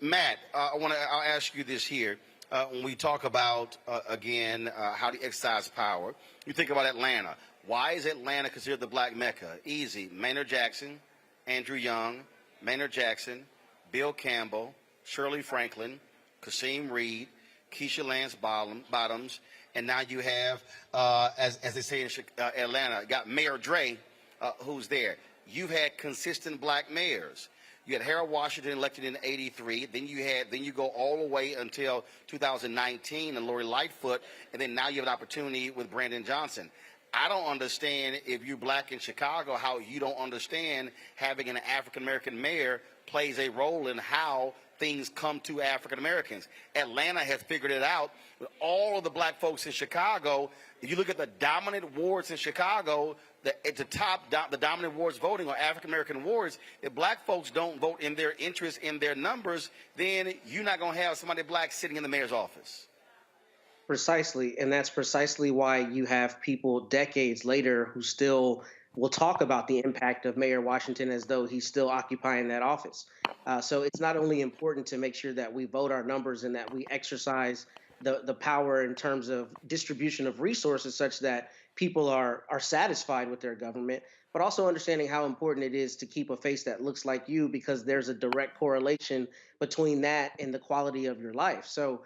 Matt, I'll ask you this here. When we talk about, again, how to exercise power, you think about Atlanta. Why is Atlanta considered the Black Mecca? Easy. Maynard Jackson, Andrew Young, Maynard Jackson, Bill Campbell, Shirley Franklin, Kasim Reed, Keisha Lance Bottoms, and now you have, as they say in Atlanta, got Mayor Dre, who's there. You've had consistent black mayors. You had Harold Washington elected in '83. Then you go all the way until 2019 and Lori Lightfoot, and then now you have an opportunity with Brandon Johnson. I don't understand, if you're black in Chicago, how you don't understand having an African-American mayor plays a role in how things come to African Americans. Atlanta has figured it out. With all of the black folks in Chicago, if you look at the dominant wards in Chicago, at the top, the dominant wards voting are African American wards. If black folks don't vote in their interest, in their numbers, then you're not going to have somebody black sitting in the mayor's office. Precisely, and that's precisely why you have people decades later who still will talk about the impact of Mayor Washington as though he's still occupying that office. So it's not only important to make sure that we vote our numbers and that we exercise the power in terms of distribution of resources such that people are satisfied with their government, but also understanding how important it is to keep a face that looks like you, because there's a direct correlation between that and the quality of your life. So,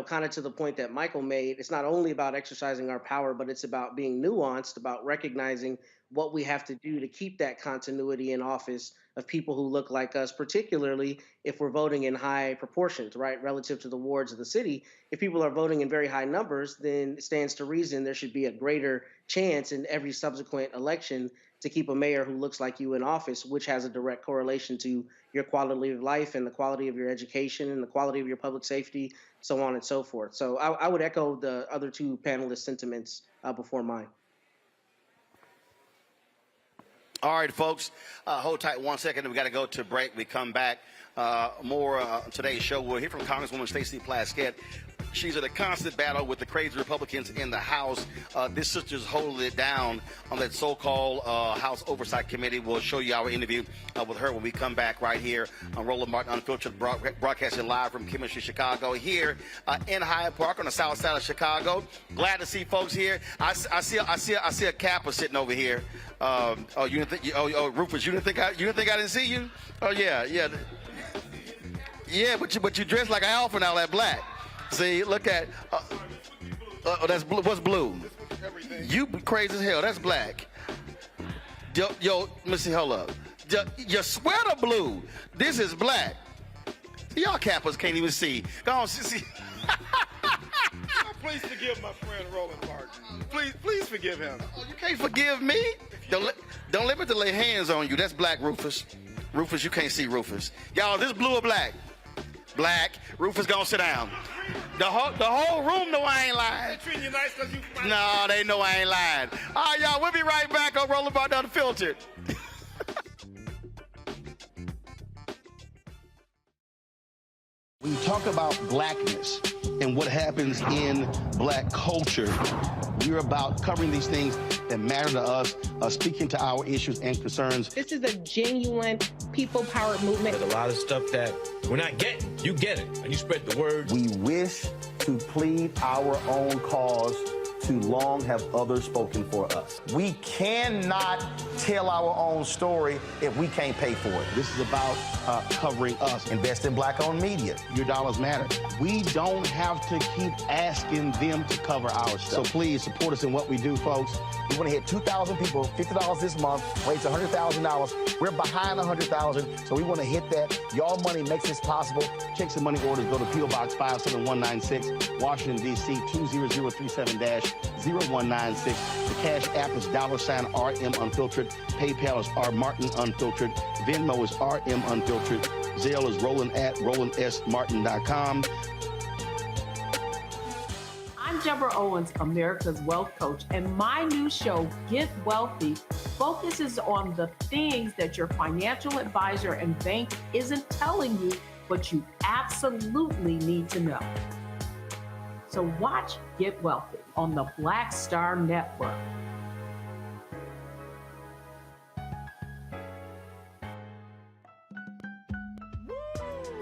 kind of to the point that Michael made, it's not only about exercising our power, but it's about being nuanced, about recognizing what we have to do to keep that continuity in office of people who look like us, particularly if we're voting in high proportions, right, relative to the wards of the city. If people are voting in very high numbers, then it stands to reason there should be a greater chance in every subsequent election to keep a mayor who looks like you in office, which has a direct correlation to your quality of life and the quality of your education and the quality of your public safety, so on and so forth. So I would echo the other two panelists' sentiments before mine. All right, folks, hold tight 1 second. We got to go to break. We come back. More today's show. We'll hear from Congresswoman Stacey Plaskett. She's in a constant battle with the crazy Republicans in the House. This sister's holding it down on that so-called House Oversight Committee. We'll show you our interview with her when we come back right here on Roland Martin Unfiltered, broadcasting live from Chemistry, Chicago, here in Hyde Park on the south side of Chicago. Glad to see folks here. I see a Kappa sitting over here. You didn't think? Rufus, you didn't think I didn't see you? Oh yeah. But you dressed like an alpha now, that black. See, look at, that's blue. What's blue? You crazy as hell. That's black. Yo, let me see. Hold up. Your sweater blue. This is black. Y'all Kappas can't even see. Go on, see. Please forgive my friend Roland Martin. Please forgive him. Oh, you can't forgive me? Don't let me to lay hands on you. That's black, Rufus. Rufus, you can't see Rufus. Y'all, this blue or black? Black. Rufus gonna sit down. The whole room know I ain't lying. They treating you nice because you. No, they know I ain't lying. All right, y'all, we'll be right back on Roland Martin Unfiltered. When you talk about blackness and what happens in black culture, we're about covering these things that matter to us, speaking to our issues and concerns. This is a genuine people-powered movement. There's a lot of stuff that we're not getting. You get it, and you spread the word. We wish to plead our own cause. Too long have others spoken for us. We cannot tell our own story if we can't pay for it. This is about covering us. Invest in black-owned media. Your dollars matter. We don't have to keep asking them to cover our stuff. So please support us in what we do, folks. We want to hit 2,000 people, $50 this month, raise $100,000. We're behind 100,000, so we want to hit that. Y'all money makes this possible. Checks and money orders go to P.O. Box 57196, Washington, D.C. 20037-0196. The Cash App is $RM Unfiltered. PayPal is R Martin Unfiltered. Venmo is RM Unfiltered. Zelle is Roland at RolandSMartin.com. I'm Deborah Owens, America's Wealth Coach, and my new show, Get Wealthy, focuses on the things that your financial advisor and bank isn't telling you, but you absolutely need to know. So watch Get Wealthy on the Black Star Network.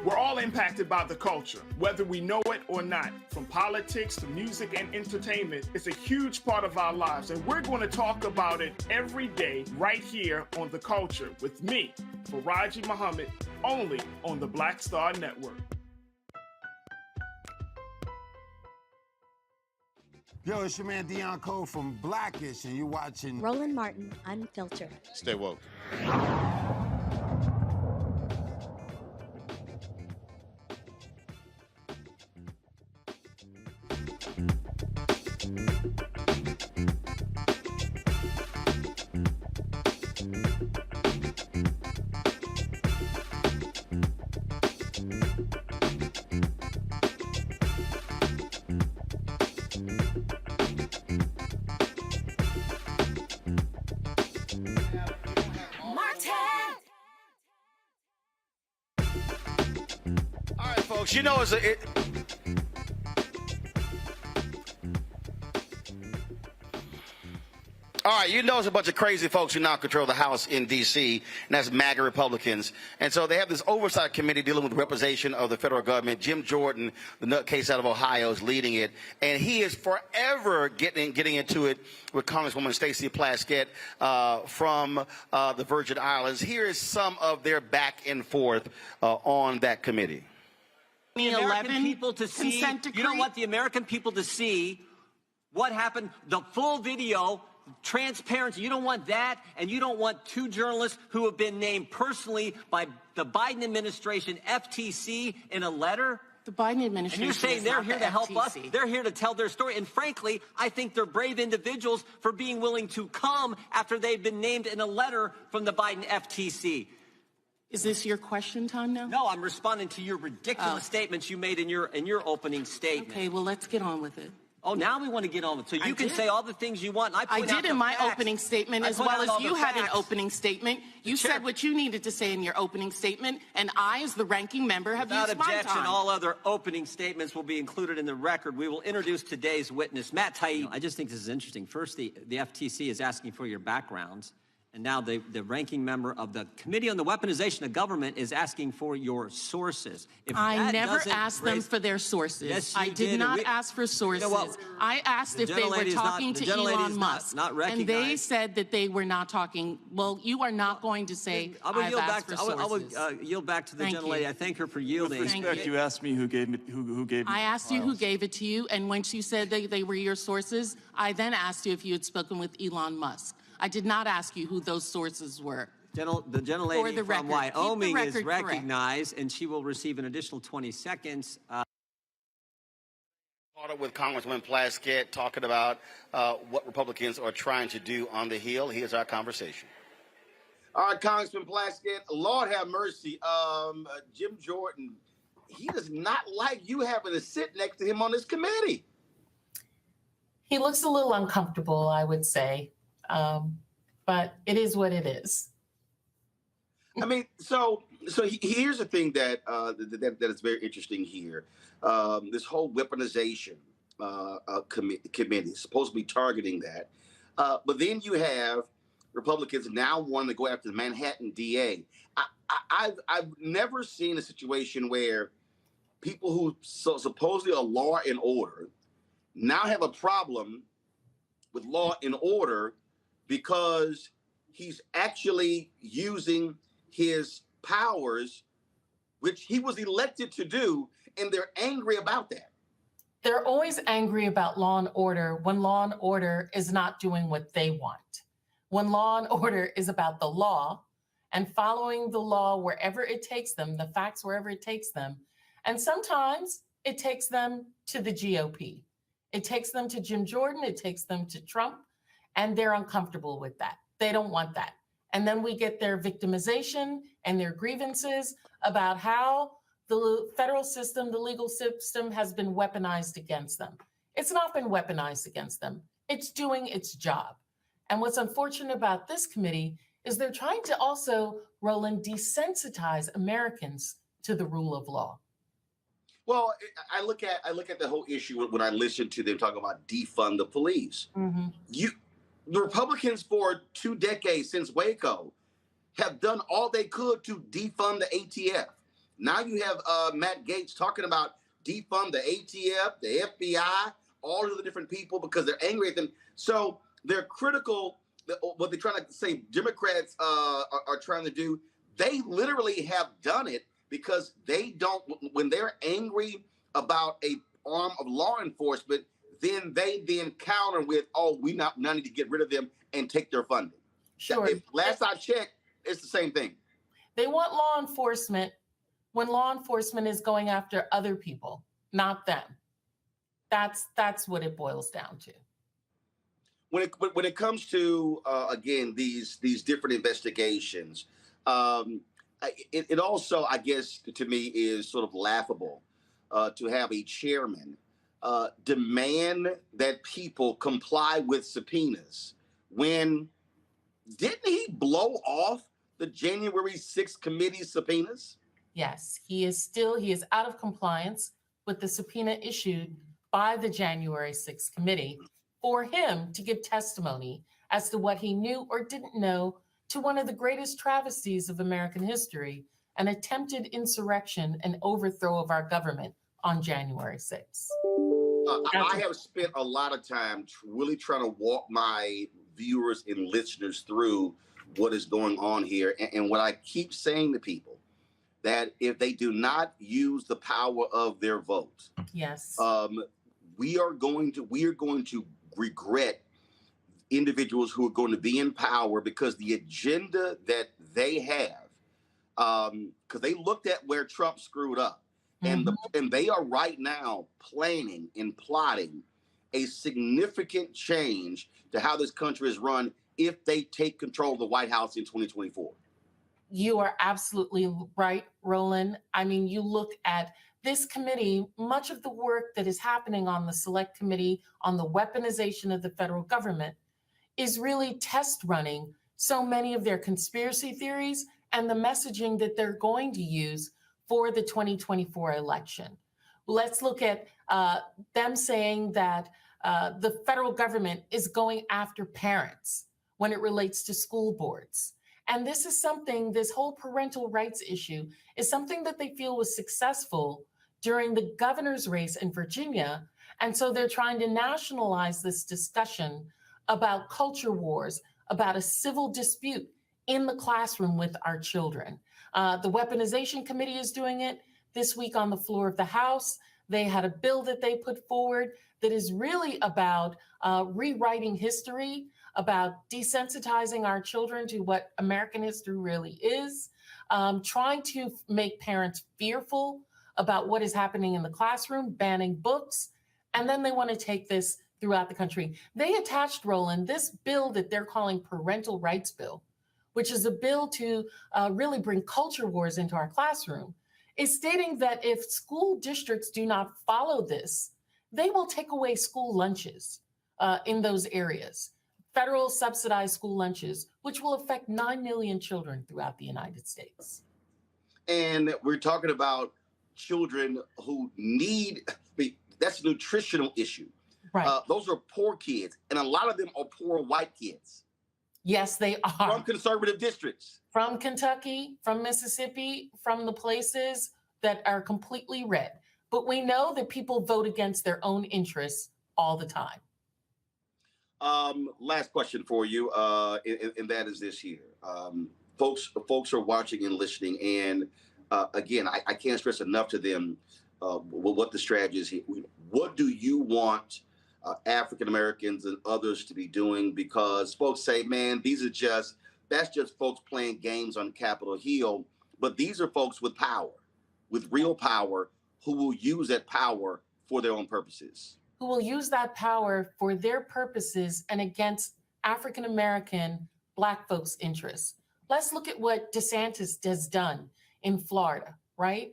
We're all impacted by the culture, whether we know it or not. From politics to music and entertainment, it's a huge part of our lives, and we're going to talk about it every day right here on The Culture with me, Faraji Muhammad, only on the Black Star Network. Yo, it's your man Dion Cole from Blackish, and you're watching Roland Martin Unfiltered. Stay woke. Folks, you know, all right, you know it's a bunch of crazy folks who now control the House in D.C., and that's MAGA Republicans. And so they have this oversight committee dealing with the representation of the federal government. Jim Jordan, the nutcase out of Ohio, is leading it. And he is forever getting into it with Congresswoman Stacey Plaskett from the Virgin Islands. Here is some of their back and forth on that committee. The American people to see, you don't want the American people to see what happened, the full video, transparency. You don't want that, and you don't want two journalists who have been named personally by the Biden administration, FTC, in a letter. The Biden administration. And you're saying they're here to help us. They're here to tell their story. And frankly, I think they're brave individuals for being willing to come after they've been named in a letter from the Biden FTC. Is this your question time now? No, I'm responding to your ridiculous statements you made in your opening statement. Okay, well, let's get on with it. Oh, now we want to get on with it. So you can say all the things you want. And I did in my opening statement, as well as you had an opening statement. You said what you needed to say in your opening statement, and I, as the ranking member, have used my objection, time. all other opening statements will be included in the record. We will introduce today's witness, Matt Taib. I just think this is interesting. First, the FTC is asking for your backgrounds. And now the ranking member of the Committee on the Weaponization of Government is asking for your sources. I never asked them for their sources. Yes, you I did not ask for sources. You know what? I asked if they were talking to Elon Musk. Not and they said that they were not talking. Well, you are not going to say I've asked for sources. I would yield back to the gentlelady. I thank her for yielding. With respect, you asked me who gave me I asked you who gave it to you, and once you said they were your sources, I then asked you if you had spoken with Elon Musk. I did not ask you who those sources were. The gentlelady from Wyoming is recognized, and she will receive an additional 20 seconds. Caught up with Congresswoman Plaskett talking about what Republicans are trying to do on the Hill. Here's our conversation. All right, Congressman Plaskett, Lord have mercy. Jim Jordan, he does not like you having to sit next to him on this committee. He looks a little uncomfortable, I would say. But it is what it is. I mean, so here's the thing that is very interesting here. This whole weaponization committee is supposed to be targeting that. But then you have Republicans now wanting to go after the Manhattan DA. I've never seen a situation where people who supposedly are law and order now have a problem with law and order because he's actually using his powers, which he was elected to do, and they're angry about that. They're always angry about law and order when law and order is not doing what they want. When law and order is about the law and following the law wherever it takes them, the facts wherever it takes them. And sometimes it takes them to the GOP. It takes them to Jim Jordan, it takes them to Trump, and they're uncomfortable with that. They don't want that. And then we get their victimization and their grievances about how the federal system, the legal system has been weaponized against them. It's not been weaponized against them. It's doing its job. And what's unfortunate about this committee is they're trying to also, Roland, desensitize Americans to the rule of law. Well, I look at the whole issue when I listen to them talk about defund the police. Mm-hmm. The Republicans for 2 decades since Waco have done all they could to defund the ATF. Now you have Matt Gaetz talking about defund the ATF, the FBI, all of the different people because they're angry at them. So they're critical. What they're trying to say Democrats are trying to do, they literally have done it because they don't, when they're angry about a arm of law enforcement, then they counter with, oh, we now need to get rid of them and take their funding. Sure. Last I checked, it's the same thing. They want law enforcement when law enforcement is going after other people, not them. That's what it boils down to. When it comes to again these different investigations, it also, I guess, to me is sort of laughable to have a chairman demand that people comply with subpoenas when didn't he blow off the January 6th committee subpoenas? Yes, he is out of compliance with the subpoena issued by the January 6th committee for him to give testimony as to what he knew or didn't know to one of the greatest travesties of American history, an attempted insurrection and overthrow of our government on January 6th. I have spent a lot of time really trying to walk my viewers and listeners through what is going on here. And what I keep saying to people, that if they do not use the power of their vote, yes, we are going to regret individuals who are going to be in power because the agenda that they have, because they looked at where Trump screwed up. And and they are right now planning and plotting a significant change to how this country is run if they take control of the White House in 2024. You are absolutely right, Roland. I mean, you look at this committee, much of the work that is happening on the Select Committee on the weaponization of the federal government is really test running so many of their conspiracy theories and the messaging that they're going to use for the 2024 election. Let's look at them saying that the federal government is going after parents when it relates to school boards. And this is something, this whole parental rights issue is something that they feel was successful during the governor's race in Virginia. And so they're trying to nationalize this discussion about culture wars, about a civil dispute in the classroom with our children. The Weaponization Committee is doing it this week on the floor of the House. They had a bill that they put forward that is really about rewriting history, about desensitizing our children to what American history really is, trying to make parents fearful about what is happening in the classroom, banning books, and then they want to take this throughout the country. They attached, Roland, this bill that they're calling Parental Rights Bill, which is a bill to really bring culture wars into our classroom, is stating that if school districts do not follow this, they will take away school lunches in those areas, federal subsidized school lunches, which will affect 9 million children throughout the United States. And we're talking about children who need, that's a nutritional issue. Right. Those are poor kids, and a lot of them are poor white kids. Yes, they are. From conservative districts. From Kentucky, from Mississippi, from the places that are completely red. But we know that people vote against their own interests all the time. Last question for you, and that is this here. Folks are watching and listening, and again, I can't stress enough to them what the strategy is here. What do you want African Americans and others to be doing? Because folks say, man, that's just folks playing games on Capitol Hill, but these are folks with power, with real power, who will use that power for their own purposes. Who will use that power for their purposes and against African American Black folks' interests. Let's look at what DeSantis has done in Florida, right?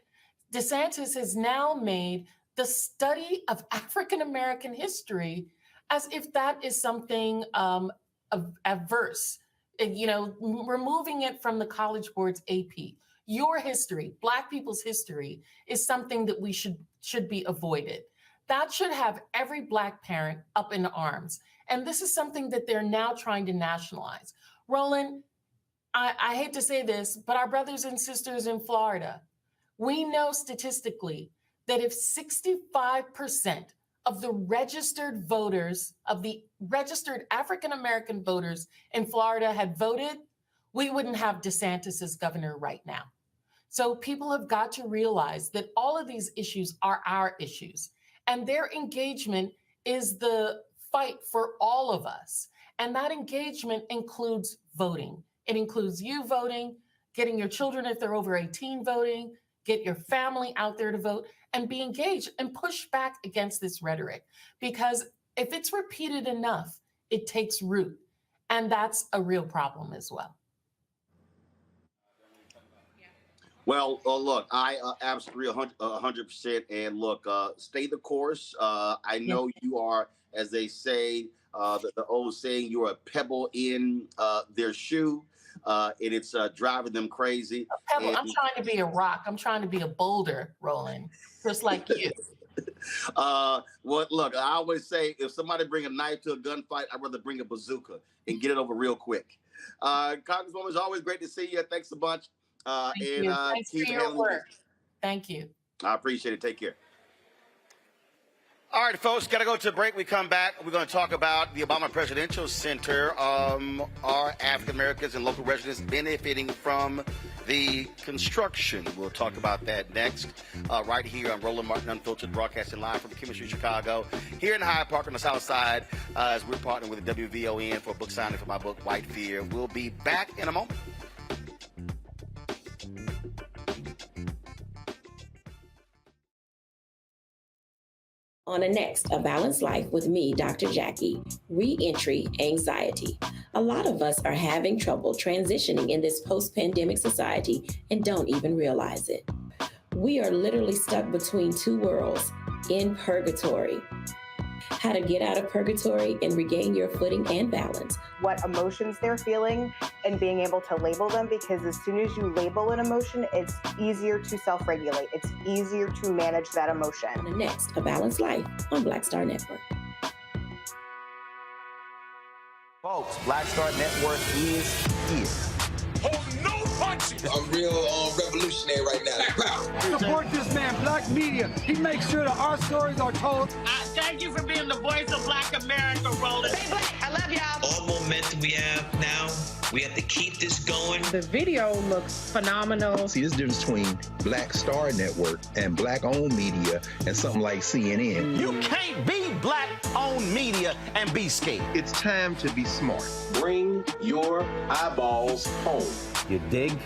DeSantis has now made the study of African American history as if that is something adverse, removing it from the College Board's AP. Your history, Black people's history, is something that we should be avoided. That should have every Black parent up in arms. And this is something that they're now trying to nationalize. Roland, I hate to say this, but our brothers and sisters in Florida, we know statistically that if 65% of the registered voters, of the registered African-American voters in Florida had voted, we wouldn't have DeSantis as governor right now. So people have got to realize that all of these issues are our issues, and their engagement is the fight for all of us. And that engagement includes voting. It includes you voting, getting your children, if they're over 18, voting, get your family out there to vote, and be engaged and push back against this rhetoric. Because if it's repeated enough, it takes root. And that's a real problem as well. Well, look, I absolutely 100%. And look, stay the course. I know you are, as they say, the old saying, you're a pebble in their shoe. And it's driving them crazy. Pebble, I'm trying to be a rock. I'm trying to be a boulder, Roland, just like you. Well, look, I always say, if somebody bring a knife to a gunfight, I'd rather bring a bazooka and get it over real quick. Congresswoman, it's always great to see you. Thanks a bunch. Thanks for your work. Thank you. I appreciate it. Take care. All right, folks, got to go to a break. We come back. We're going to talk about the Obama Presidential Center. Are African Americans and local residents benefiting from the construction? We'll talk about that next, right here on Roland Martin Unfiltered, broadcasting live from Chemistry, Chicago, here in Hyde Park on the South Side, as we're partnering with the WVON for a book signing for my book, White Fear. We'll be back in a moment. On the next A Balanced Life with me, Dr. Jackie, re-entry anxiety. A lot of us are having trouble transitioning in this post-pandemic society and don't even realize it. We are literally stuck between two worlds, in purgatory. How to get out of purgatory and regain your footing and balance. What emotions they're feeling and being able to label them, because as soon as you label an emotion, it's easier to self-regulate. It's easier to manage that emotion. On the next A Balanced Life on Black Star Network. Folks, Black Star Network is here. Hold no punches. I'm real revolutionary right now. Support this man, Black Media. He makes sure that our stories are told. Thank you for being the voice of Black America, Roland. Stay black. I love y'all. All momentum we have now, we have to keep this going. The video looks phenomenal. See, this difference between Black Star Network and Black-owned media and something like CNN. You can't be Black-owned media and be scared. It's time to be smart. Bring your eyeballs home. You dig?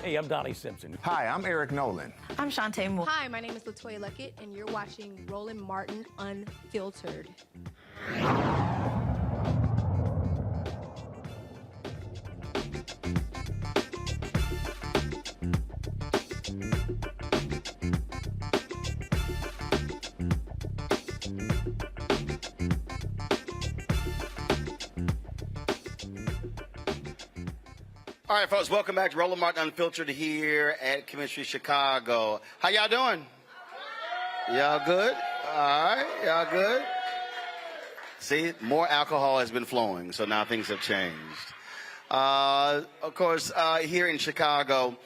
Hey, I'm Donnie Simpson. Hi, I'm Eric Nolan. I'm Shantae Moore. Hi, my name is Latoya Luckett, and you're watching Roland Martin Unfiltered. All right, folks, welcome back to Roland Martin Unfiltered here at Chemistry Chicago. How y'all doing? Y'all good? All right, y'all good? See, more alcohol has been flowing, so now things have changed. Of course, here in Chicago,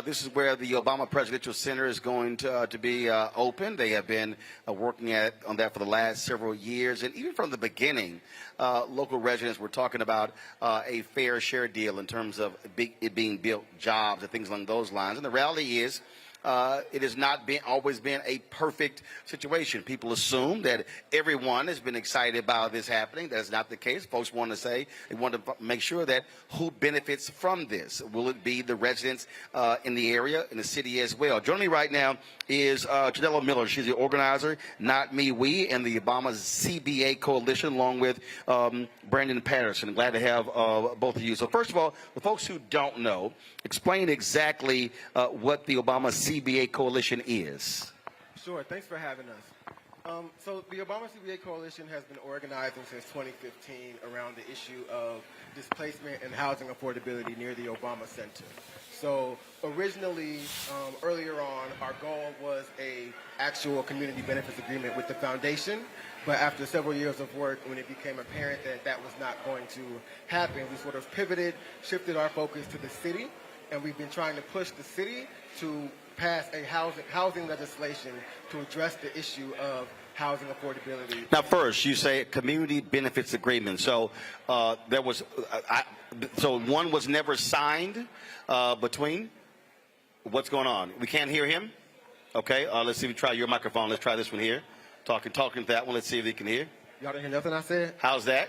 this is where the Obama Presidential Center is going to be open. They have been working on that for the last several years. And even from the beginning, local residents were talking about a fair share deal in terms of it being built, jobs, and things along those lines. And the reality is, it has not always been a perfect situation. People assume that everyone has been excited about this happening. That is not the case. Folks want to make sure that who benefits from this. Will it be the residents in the area, in the city as well? Joining me right now is Janella Miller. She's the organizer, Not Me, We, and the Obama CBA Coalition, along with Brandon Patterson. Glad to have both of you. So first of all, the folks who don't know, explain exactly what the Obama CBA Coalition is. Sure. Thanks for having us. So the Obama CBA Coalition has been organizing since 2015 around the issue of displacement and housing affordability near the Obama Center. So originally, earlier on, our goal was a actual community benefits agreement with the foundation. But after several years of work, when it became apparent that that was not going to happen, we sort of pivoted, shifted our focus to the city, and we've been trying to push the city to pass a housing legislation to address the issue of housing affordability. Now, first, you say community benefits agreement. So there was, so one was never signed between. What's going on? We can't hear him. Okay, let's see if we try your microphone. Let's try this one here. Talking to that one. Let's see if they can hear. Y'all didn't hear nothing I said? How's that?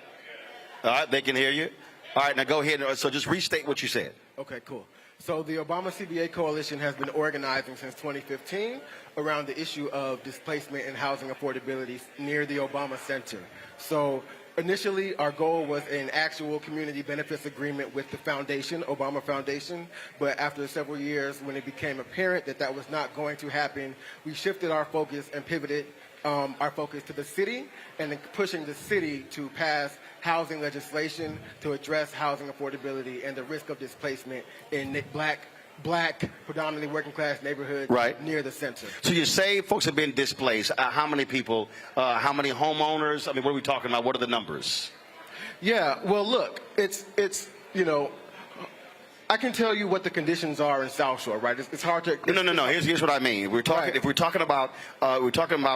All right, they can hear you. All right, now go ahead. So just restate what you said. Okay, cool. So the Obama CBA Coalition has been organizing since 2015 around the issue of displacement and housing affordability near the Obama Center. So initially, our goal was an actual community benefits agreement with the foundation, Obama Foundation. But after several years, when it became apparent that that was not going to happen, we shifted our focus and pivoted our focus to the city and pushing the city to pass housing legislation to address housing affordability and the risk of displacement in black, predominantly working class neighborhoods near the center. So you say folks have been displaced. How many people, how many homeowners? I mean, what are we talking about? What are the numbers? Yeah, well, look, it's you know, I can tell you what the conditions are in South Shore, right? It's hard to. No. Here's what I mean. We're talking. If we're talking about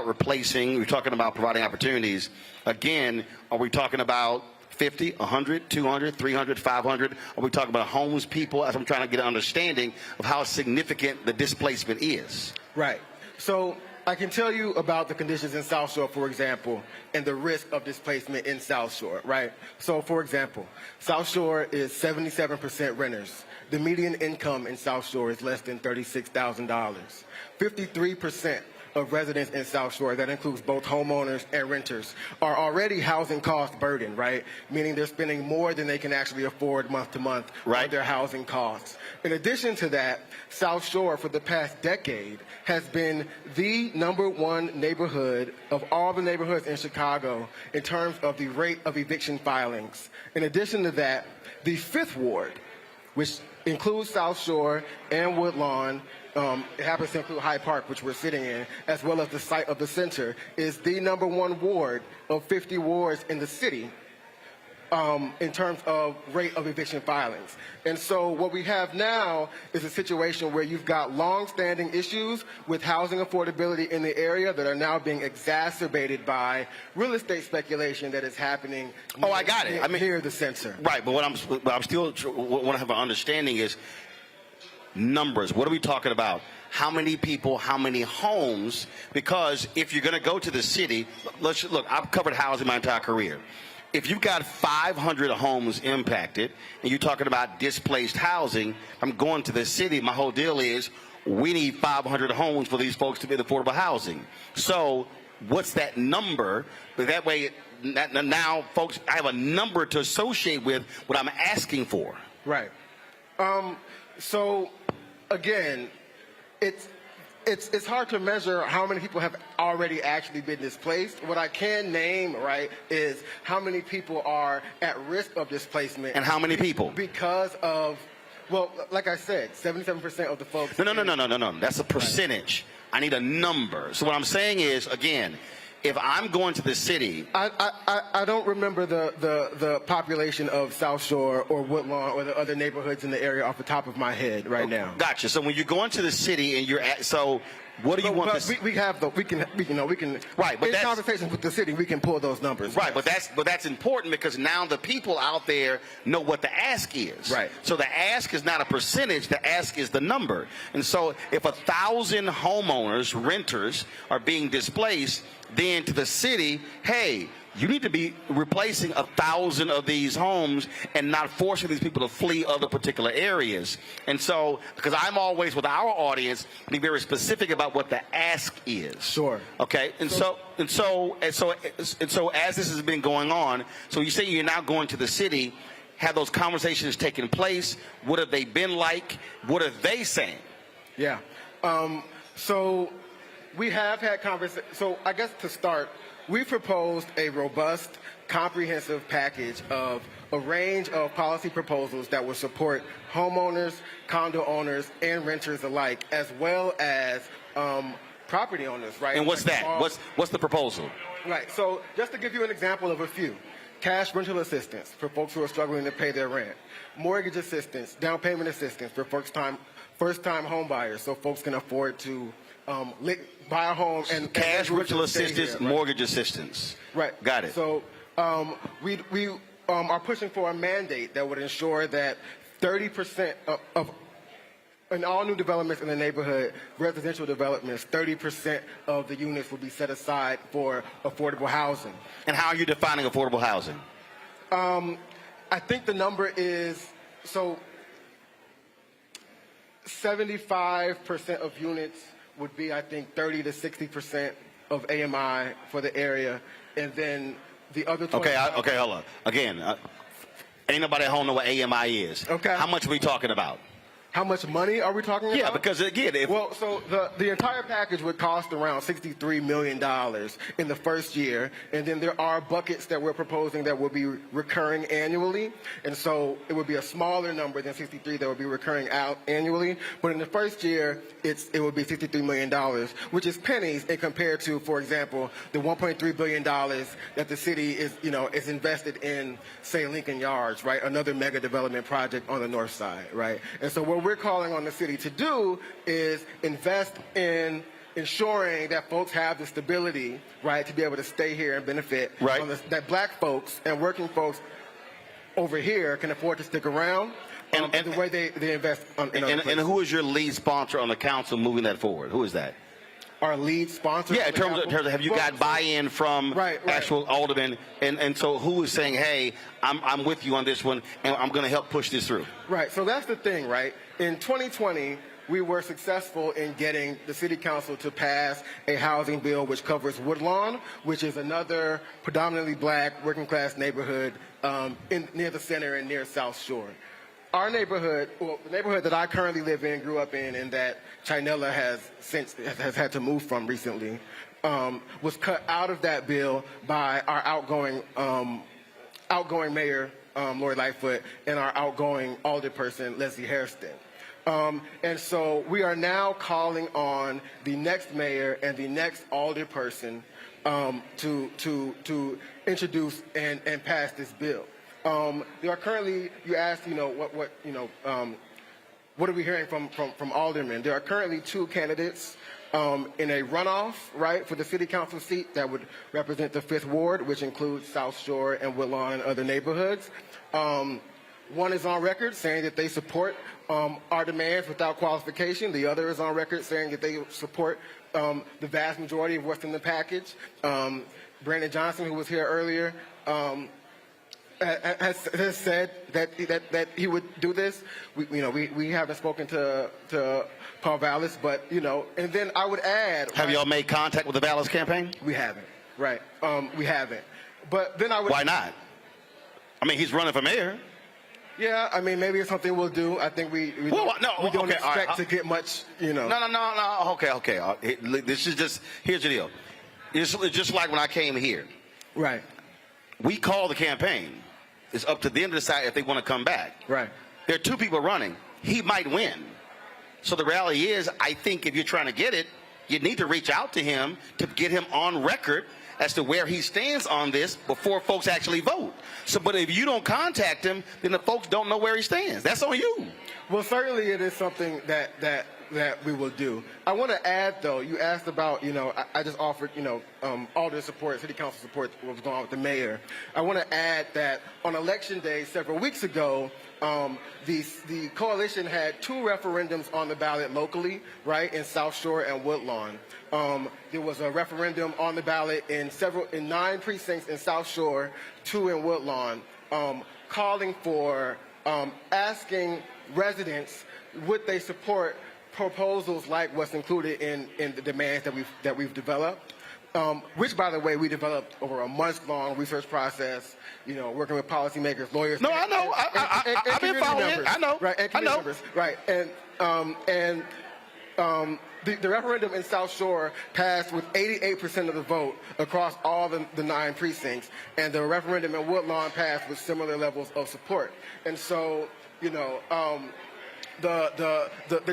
replacing, we're talking about providing opportunities. Again, are we talking about 50, 100, 200, 300, 500? Are we talking about homeless people? As I'm trying to get an understanding of how significant the displacement is. Right. So I can tell you about the conditions in South Shore, for example, and the risk of displacement in South Shore, right? So, for example, South Shore is 77% renters. The median income in South Shore is less than $36,000. 53% of residents in South Shore, that includes both homeowners and renters, are already housing cost burdened, right? Meaning they're spending more than they can actually afford month to month on their housing costs. In addition to that, South Shore for the past decade has been the #1 neighborhood of all the neighborhoods in Chicago in terms of the rate of eviction filings. In addition to that, the 5th Ward, which includes South Shore and Woodlawn, it happens to include Hyde Park, which we're sitting in, as well as the site of the center, is the #1 ward of 50 wards in the city in terms of rate of eviction filings. And so what we have now is a situation where you've got long-standing issues with housing affordability in the area that are now being exacerbated by real estate speculation that is happening near the center. Right, but what I'm still want to have an understanding is numbers. What are we talking about? How many people, how many homes? Because if you're going to go to the city, look, I've covered housing my entire career. If you've got 500 homes impacted and you're talking about displaced housing, I'm going to the city. My whole deal is we need 500 homes for these folks to be in affordable housing. So what's that number? But that way, now, folks, I have a number to associate with what I'm asking for. Right. So, again, it's hard to measure how many people have already actually been displaced. What I can name, right, is how many people are at risk of displacement. And how many people? Because of, well, like I said, 77% of the folks. No. That's a percentage. I need a number. So what I'm saying is, again, if I'm going to the city, I don't remember the population of South Shore or Woodlawn or the other neighborhoods in the area off the top of my head right now. Gotcha. So when you're going to the city and you're at, so what do you want? We can right. But in conversations with the city, we can pull those numbers. Right. Yes. But that's important because now the people out there know what the ask is. Right. So the ask is not a percentage. The ask is the number. And so if 1,000 homeowners, renters, are being displaced, then to the city, hey, you need to be replacing 1,000 of these homes and not forcing these people to flee other particular areas. And so, because I'm always with our audience, be very specific about what the ask is. Sure. Okay. And so as this has been going on, so you say you're now going to the city. Have those conversations taken place? What have they been like? What are they saying? Yeah. So we have had conversations. So I guess to start, we proposed a robust, comprehensive package of a range of policy proposals that will support homeowners, condo owners, and renters alike, as well as property owners, right? And what's that? What's the proposal? Right. So just to give you an example of a few. Cash rental assistance for folks who are struggling to pay their rent. Mortgage assistance, down payment assistance for first-time home buyers so folks can afford to buy a home and cash rental assistance, right? Mortgage assistance. Right. Got it. So we are pushing for a mandate that would ensure that 30% of in all new developments in the neighborhood, residential developments, 30% of the units will be set aside for affordable housing. And how are you defining affordable housing? I think the number is, so 75% of units would be, I think, 30 to 60% of AMI for the area, and then the other 20%. Okay, hold on. Again, ain't nobody at home know what AMI is. Okay. How much are we talking about? How much money are we talking about? Yeah, because again, so the entire package would cost around $63 million in the first year, and then there are buckets that we're proposing that will be recurring annually, and so it would be a smaller number than 63 that would be recurring out annually. But in the first year, it would be $63 million, which is pennies in compared to, for example, the $1.3 billion that the city is invested in, say, Lincoln Yards, right? Another mega development project on the north side, right? And so what we're calling on the city to do is invest in ensuring that folks have the stability, right, to be able to stay here and benefit. Right. That black folks and working folks over here can afford to stick around. And the way they invest in other places. And who is your lead sponsor on the council moving that forward? Who is that? our lead sponsor. Yeah, in terms of have you got buy-in from actual aldermen, and so who is saying, hey, I'm with you on this one, and I'm going to help push this through? Right. So that's the thing, right? In 2020. We were successful in getting the city council to pass a housing bill which covers Woodlawn, which is another predominantly black working class neighborhood near the center and near South Shore. Our neighborhood, well, the neighborhood that I currently live in, grew up in, and that Chinella has had to move from recently, was cut out of that bill by our outgoing mayor, Lori Lightfoot, and our outgoing alderperson, Leslie Hairston. And so we are now calling on the next mayor and the next alderperson to introduce and pass this bill. There are currently, you asked, what are we hearing from aldermen? There are currently 2 candidates in a runoff, right, for the city council seat that would represent the 5th Ward, which includes South Shore and Woodlawn and other neighborhoods. One is on record saying that they support our demands without qualification. The other is on record saying that they support the vast majority of what's in the package. Brandon Johnson, who was here earlier, has said that he would do this. We haven't spoken to Paul Vallas, but and then I would add. Have y'all made contact with the Vallas campaign? We haven't. Right. We haven't. But then I would. Why not? I mean, he's running for mayor. Yeah, I mean, maybe it's something we'll do. I think we don't expect to get much, No. Okay. This is just, here's the deal. It's just like when I came here. Right. We call the campaign. It's up to them to decide if they want to come back. Right. There are 2 people running. He might win. So the reality is, I think if you're trying to get it, you need to reach out to him to get him on record as to where he stands on this before folks actually vote. So, but if you don't contact him, then the folks don't know where he stands. That's on you. Well, certainly it is something that we will do. I want to add, though, you asked about, I just offered, all the support, city council support, what was going on with the mayor. I want to add that on election day several weeks ago, the coalition had 2 referendums on the ballot locally, right, in South Shore and Woodlawn. There was a referendum on the ballot in 9 precincts in South Shore, 2 in Woodlawn, calling for asking residents would they support proposals like what's included in the demands that we've developed. Which, by the way, we developed over a month-long research process, working with policymakers, lawyers. No, I know. I've been following it. I know. Right, and community members. Right, and the referendum in South Shore passed with 88% of the vote across all the 9 precincts, and the referendum in Woodlawn passed with similar levels of support. And so, the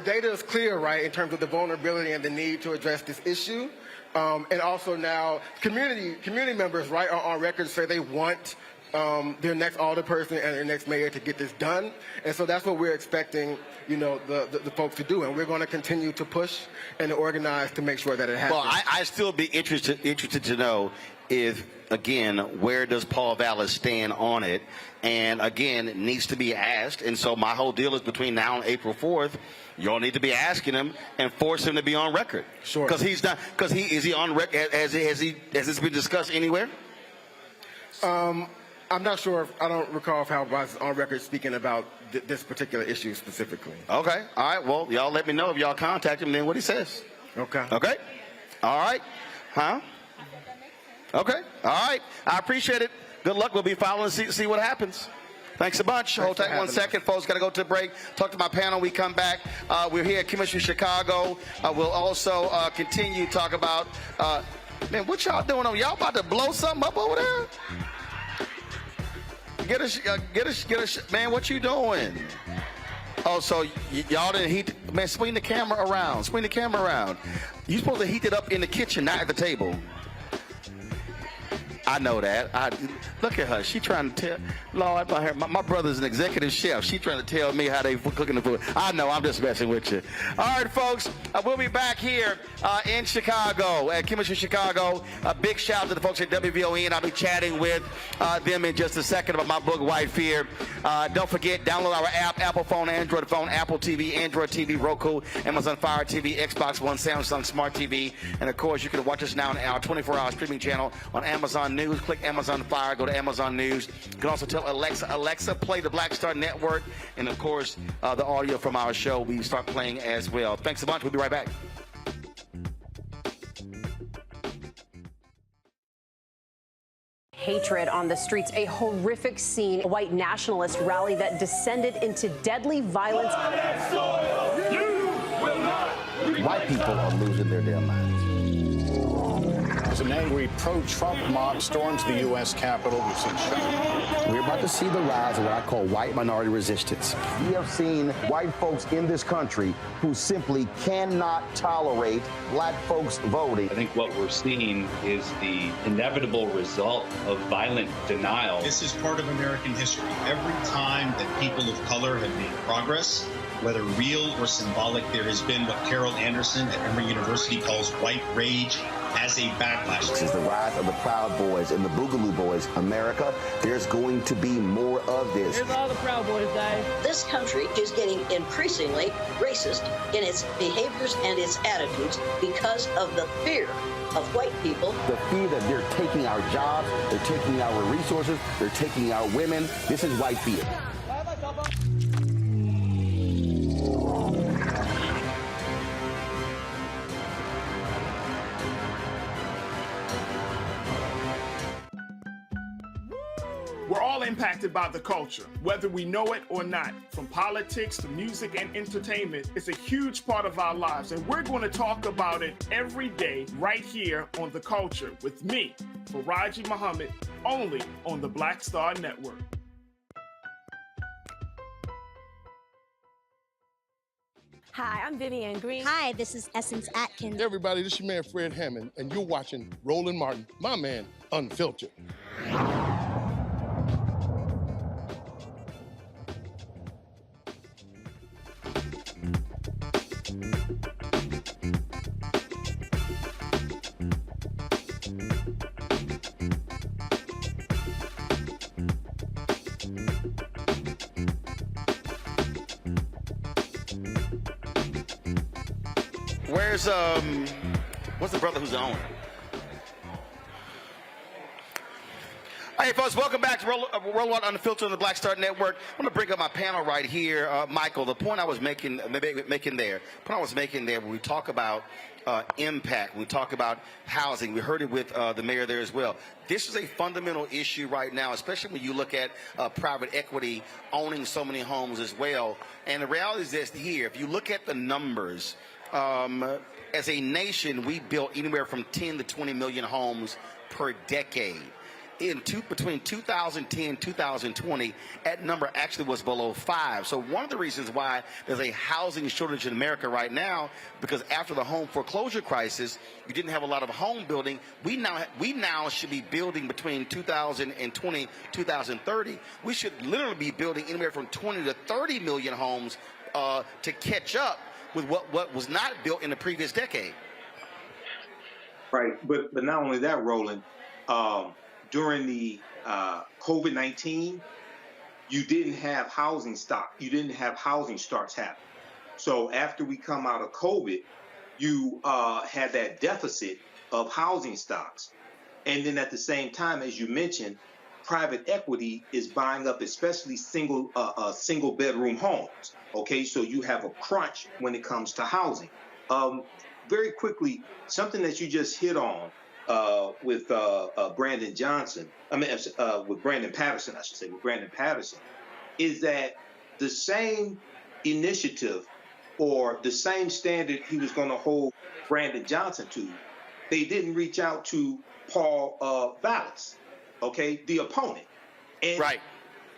data is clear, right, in terms of the vulnerability and the need to address this issue. And also now community members, right, are on record to say they want their next alderperson and their next mayor to get this done. And so that's what we're expecting, the folks to do. And we're going to continue to push and to organize to make sure that it happens. Well, I still be interested to know if, again, where does Paul Vallas stand on it? And again, it needs to be asked. And so my whole deal is between now and April 4th, y'all need to be asking him and force him to be on record. Sure. Because is he on record? Has this been discussed anywhere? I'm not sure. I don't recall if Hal was on record speaking about this particular issue specifically. Okay. All right. Well, y'all let me know if y'all contact him, then what he says. Okay. Okay. All right. Huh? Okay. All right. I appreciate it. Good luck. We'll be following and see what happens. Thanks a bunch. Hold tight 1 second, folks. Got to go to the break. Talk to my panel. We come back. We're here at Chemistry Chicago. We'll also continue to talk about, man, what y'all doing over? Y'all about to blow something up over there? Get a, man, what you doing? Oh, so y'all didn't heat, man, swing the camera around. Swing the camera around. You're supposed to heat it up in the kitchen, not at the table. I know that. Look at her. She trying to tell, Lord, my brother's an executive chef. She trying to tell me how they cooking the food. I know. I'm just messing with you. All right, folks. We'll be back here in Chicago, at Chemistry Chicago. A big shout out to the folks at WVON. I'll be chatting with them in just a second about my book, White Fear. Don't forget, download our app, Apple phone, Android phone, Apple TV, Android TV, Roku, Amazon Fire TV, Xbox One, Samsung Smart TV. And, of course, you can watch us now on our 24-hour streaming channel on Amazon News. Click Amazon Fire, go to Amazon News. You can also tell Alexa, play the Black Star Network. And, of course, the audio from our show, we start playing as well. Thanks a bunch. We'll be right back. Hatred on the streets, a horrific scene, a white nationalist rally that descended into deadly violence. White people are losing their damn minds. As an angry pro-Trump mob storms the U.S. Capitol, we've seen shooting. We're about to see the rise of what I call white minority resistance. We have seen white folks in this country who simply cannot tolerate black folks voting. I think what we're seeing is the inevitable result of violent denial. This is part of American history. Every time that people of color have made progress, whether real or symbolic, there has been what Carol Anderson at Emory University calls white rage as a backlash. This is the rise of the Proud Boys and the Boogaloo Boys. America, there's going to be more of this. Here's all the Proud Boys, Dave. This country is getting increasingly racist in its behaviors and its attitudes because of the fear of white people. The fear that they're taking our jobs, they're taking our resources, they're taking our women. This is white fear. We're all impacted by the culture, whether we know it or not. From politics to music and entertainment, it's a huge part of our lives, and we're going to talk about it every day right here on The Culture with me, Faraji Muhammad, only on the Black Star Network. Hi, I'm Vivian Green. Hi, this is Essence Atkins. Hey everybody, this is your man Fred Hammond, and you're watching Roland Martin, my man, Unfiltered. What's the brother who's the owner? Hey, folks, welcome back to Roland Martin Unfiltered on the Black Star Network. I'm going to bring up my panel right here. Michael, the point I was making there, when we talk about impact, we talk about housing, we heard it with the mayor there as well. This is a fundamental issue right now, especially when you look at private equity owning so many homes as well. And the reality is this here, if you look at the numbers, as a nation, we built anywhere from 10 to 20 million homes per decade. Between 2010 and 2020, that number actually was below 5. So one of the reasons why there's a housing shortage in America right now, because after the home foreclosure crisis, you didn't have a lot of home building. We now should be building between 2020 2030. We should literally be building anywhere from 20 to 30 million homes to catch up with what was not built in the previous decade. Right, but not only that, Roland, during the COVID-19, you didn't have housing stock. You didn't have housing starts happen. So after we come out of COVID, you had that deficit of housing stocks. And then at the same time, as you mentioned, private equity is buying up especially single bedroom homes. Okay, so you have a crunch when it comes to housing. Very quickly, something that you just hit on with Brandon Johnson, with Brandon Patterson, I should say, with Brandon Patterson, is that the same initiative or the same standard he was going to hold Brandon Johnson to, they didn't reach out to Paul Vallas, okay, the opponent. And right.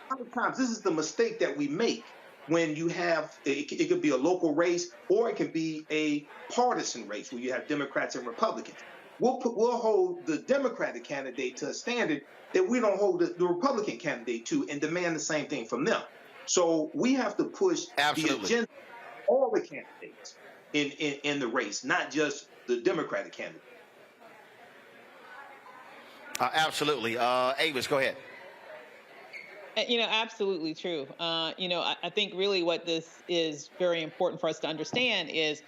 A lot of times, this is the mistake that we make when you have, it could be a local race or it can be a partisan race where you have Democrats and Republicans. we'll hold the Democratic candidate to a standard that we don't hold the Republican candidate to, and demand the same thing from them. So we have to push the agenda of all the candidates in the race, not just the Democratic candidate. Absolutely. Avis, go ahead. Absolutely true. I think really what this is very important for us to understand is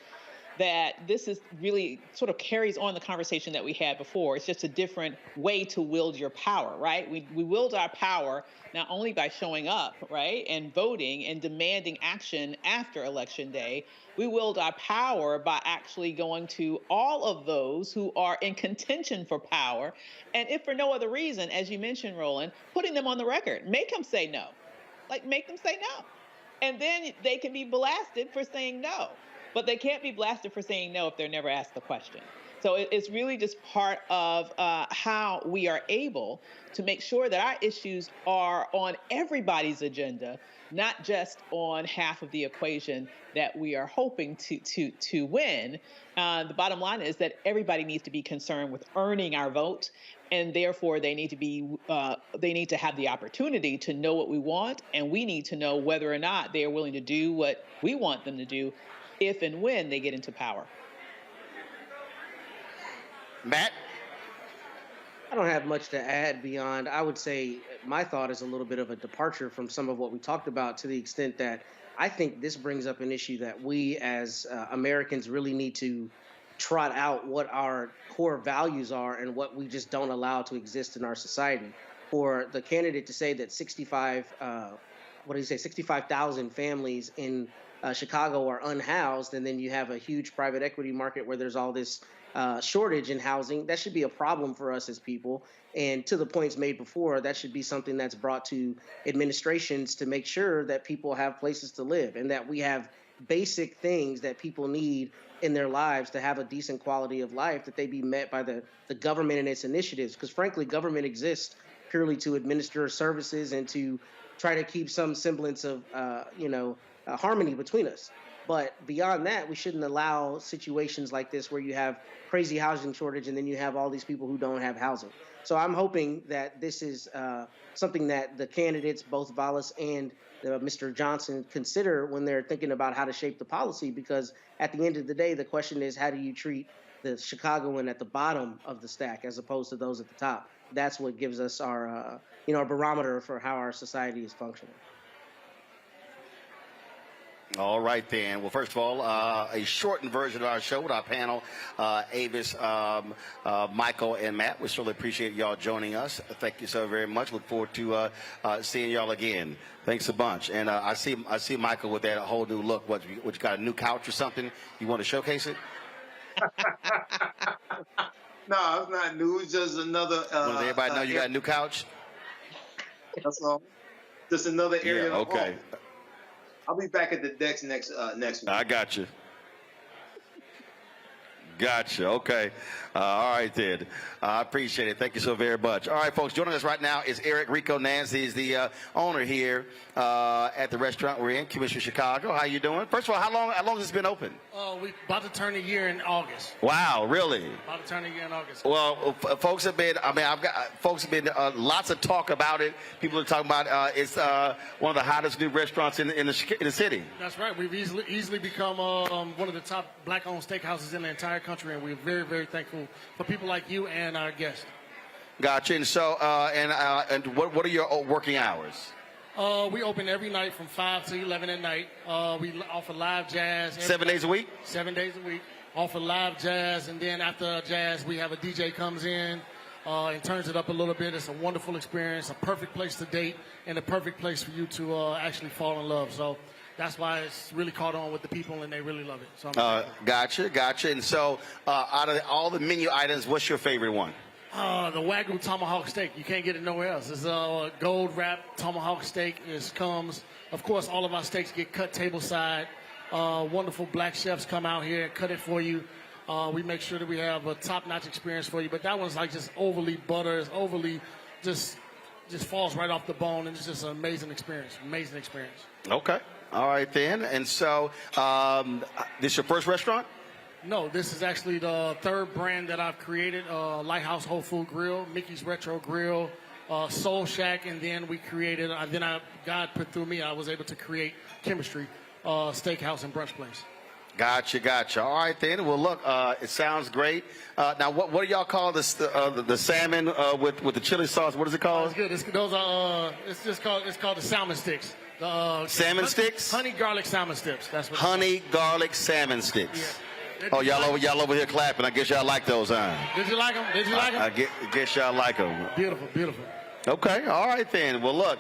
that this is really sort of carries on the conversation that we had before. It's just a different way to wield your power, right? We wield our power not only by showing up, right, and voting and demanding action after Election Day. We wield our power by actually going to all of those who are in contention for power. And if for no other reason, as you mentioned, Roland, putting them on the record, make them say no. Make them say no. And then they can be blasted for saying no. But they can't be blasted for saying no if they're never asked the question. So it's really just part of how we are able to make sure that our issues are on everybody's agenda, not just on half of the equation that we are hoping to win. The bottom line is that everybody needs to be concerned with earning our vote, and therefore they need to have the opportunity to know what we want, and we need to know whether or not they are willing to do what we want them to do if and when they get into power. Matt? I don't have much to add beyond, I would say my thought is a little bit of a departure from some of what we talked about, to the extent that I think this brings up an issue that we as Americans really need to trot out what our core values are and what we just don't allow to exist in our society. For the candidate to say that 65,000 families in Chicago are unhoused, and then you have a huge private equity market where there's all this shortage in housing, that should be a problem for us as people. And to the points made before, that should be something that's brought to administrations to make sure that people have places to live and that we have basic things that people need in their lives to have a decent quality of life, that they be met by the government and its initiatives. Because frankly, government exists purely to administer services and to try to keep some semblance of, harmony between us. But beyond that, we shouldn't allow situations like this where you have crazy housing shortage and then you have all these people who don't have housing. So I'm hoping that this is something that the candidates, both Vallas and Mr. Johnson, consider when they're thinking about how to shape the policy, because at the end of the day, the question is, how do you treat the Chicagoan at the bottom of the stack as opposed to those at the top? That's what gives us our, our barometer for how our society is functioning. All right, then. Well, first of all, a shortened version of our show with our panel, Avis, Michael, and Matt. We certainly appreciate y'all joining us. Thank you so very much. Look forward to seeing y'all again. Thanks a bunch. And I see Michael with that whole new look. What you got, a new couch or something? You want to showcase it? No, it's not new. It's just another. Want everybody know you got a new couch? That's all. Just another area. Yeah, okay. I'll be back at the decks next week. I got you. Gotcha. Okay. All right, then. I appreciate it. Thank you so very much. All right, folks. Joining us right now is Eric Rico Nancy. He's the owner here at the restaurant we're in, Commissioner Chicago. How you doing? First of all, how long has this been open? We're about to turn a year in August. Wow, really? About to turn a year in August. Well, folks have been. Lots of talk about it. People are talking about it's one of the hottest new restaurants in the city. That's right. We've easily become one of the top black-owned steakhouses in the entire country, and we're very, very thankful for people like you and our guests. Gotcha. And so, and what are your working hours? We open every night from 5 to 11 at night. We offer live jazz. 7 days a week? 7 days a week. Offer live jazz, and then after jazz, we have a DJ comes in and turns it up a little bit. It's a wonderful experience, a perfect place to date, and a perfect place for you to actually fall in love. So that's why it's really caught on with the people, and they really love it. So Gotcha. And so, out of all the menu items, what's your favorite one? The Wagyu tomahawk steak. You can't get it nowhere else. It's a gold wrap tomahawk steak. It comes, of course, all of our steaks get cut table side. Wonderful black chefs come out here and cut it for you. We make sure that we have a top-notch experience for you. But that one's like just overly butter. It's overly just falls right off the bone, and it's just an amazing experience. Amazing experience. Okay. All right, then. And so, this your first restaurant? No, this is actually the third brand that I've created. Lighthouse Whole Food Grill, Mickey's Retro Grill, Soul Shack, and then we created, God put through me, I was able to create Chemistry, Steakhouse and Brunch Place. Gotcha. All right, then. Well, look, it sounds great. Now, what do y'all call this? The salmon with the chili sauce? What is it called? It's good. It's called the salmon sticks. Salmon sticks? Honey garlic salmon sticks. That's what. Honey garlic salmon sticks. Yeah. Oh, y'all over here clapping. I guess y'all like those, huh? Did you like them? I guess y'all like them. Beautiful. Okay, all right then. Well, look,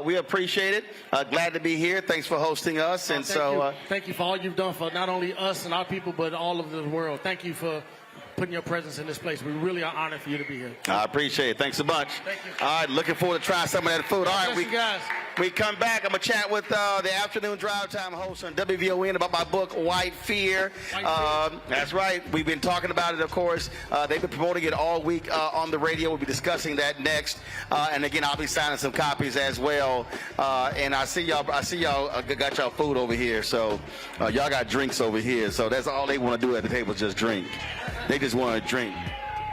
we appreciate it. Glad to be here. Thanks for hosting us. Thank you for all you've done for not only us and our people, but all of the world. Thank you for putting your presence in this place. We really are honored for you to be here. I appreciate it. Thanks so much. Thank you. All right, looking forward to trying some of that food. All right, guys. We come back. I'm going to chat with the afternoon drive time host on WVON about my book, White Fear. That's right. We've been talking about it, of course. They've been promoting it all week on the radio. We'll be discussing that next. And again, I'll be signing some copies as well. And I see y'all got y'all food over here. So y'all got drinks over here. So that's all they want to do at the table is just drink. They just want to drink.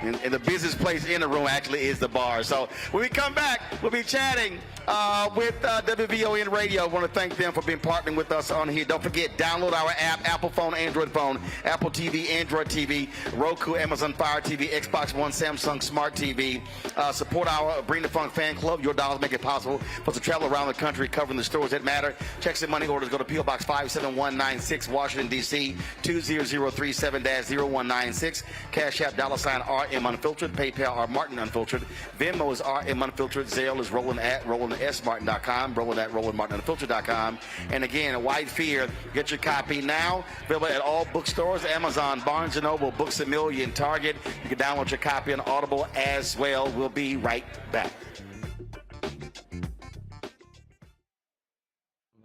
And the business place in the room actually is the bar. So when we come back, we'll be chatting with WVON Radio. I want to thank them for being partnering with us on here. Don't forget, download our app, Apple phone, Android phone, Apple TV, Android TV, Roku, Amazon Fire TV, Xbox One, Samsung Smart TV. Support our Bring the Funk fan club. Your dollars make it possible for us to travel around the country covering the stores that matter. Checks and money orders go to P.O. Box 57196, Washington, D.C., 20037-0196. Cash App, $RM Unfiltered. PayPal, R Martin Unfiltered. Venmo is RM Unfiltered. Zelle is Roland at RolandSMartin.com. Roland at RolandMartinUnfiltered.com. And again, White Fear. Get your copy now. Available at all bookstores, Amazon, Barnes & Noble, Books A Million, Target. You can download your copy on Audible as well. We'll be right back.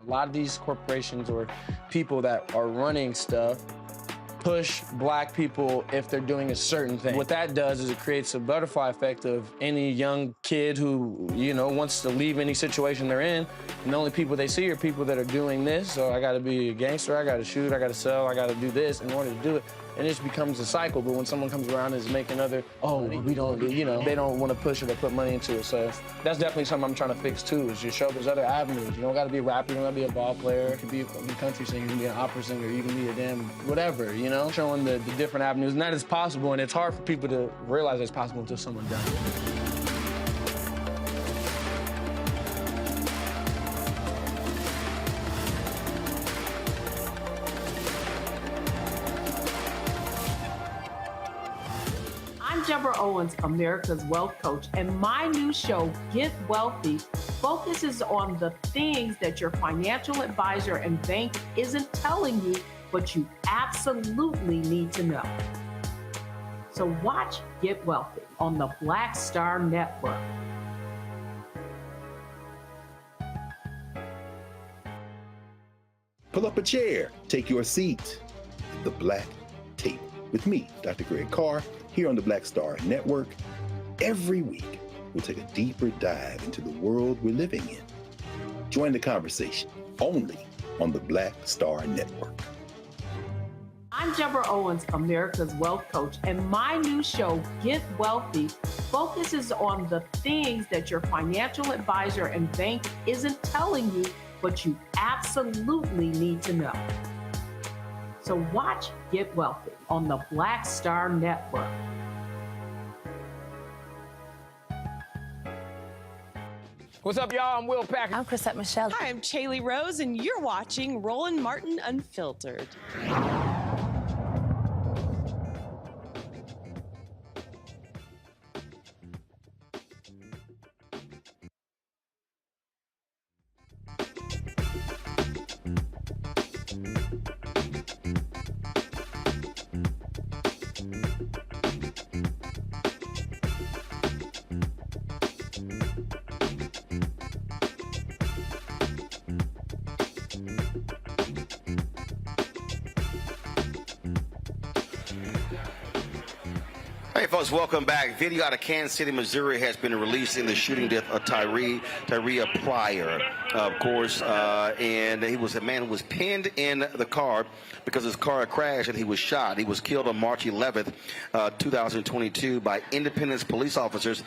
A lot of these corporations or people that are running stuff push black people if they're doing a certain thing. What that does is it creates a butterfly effect of any young kid who, wants to leave any situation they're in, and the only people they see are people that are doing this. So I gotta be a gangster, I gotta shoot, I gotta sell, I gotta do this in order to do it. And it just becomes a cycle. But when someone comes around and is making we don't, they don't want to push it or put money into it. So that's definitely something I'm trying to fix too, is just show there's other avenues. You don't gotta be a rapper, you don't gotta be a ball player, you can be a country singer, you can be an opera singer, you can be a damn whatever, showing the different avenues. And that is possible, and it's hard for people to realize it's possible until someone does it. I'm Deborah Owens, America's Wealth Coach, and my new show, Get Wealthy, focuses on the things that your financial advisor and bank isn't telling you, but you absolutely need to know. So watch Get Wealthy on the Black Star Network. Pull up a chair, take your seat at the Black Table with me, Dr. Greg Carr, here on the Black Star Network. Every week, we'll take a deeper dive into the world we're living in. Join the conversation only on the Black Star Network. I'm Deborah Owens, America's Wealth Coach, and my new show, Get Wealthy, focuses on the things that your financial advisor and bank isn't telling you, but you absolutely need to know. So watch Get Wealthy on the Black Star Network. What's up, y'all? I'm Will Packer. I'm Chrisette Michelle. Hi, I'm Chaley Rose, and you're watching Roland Martin Unfiltered. Hey, folks, welcome back. Video out of Kansas City, Missouri has been released in the shooting death of Tyria Pryor, of course. And he was a man who was pinned in the car because his car crashed and he was shot. He was killed on March 11th, 2022 by Independence police officers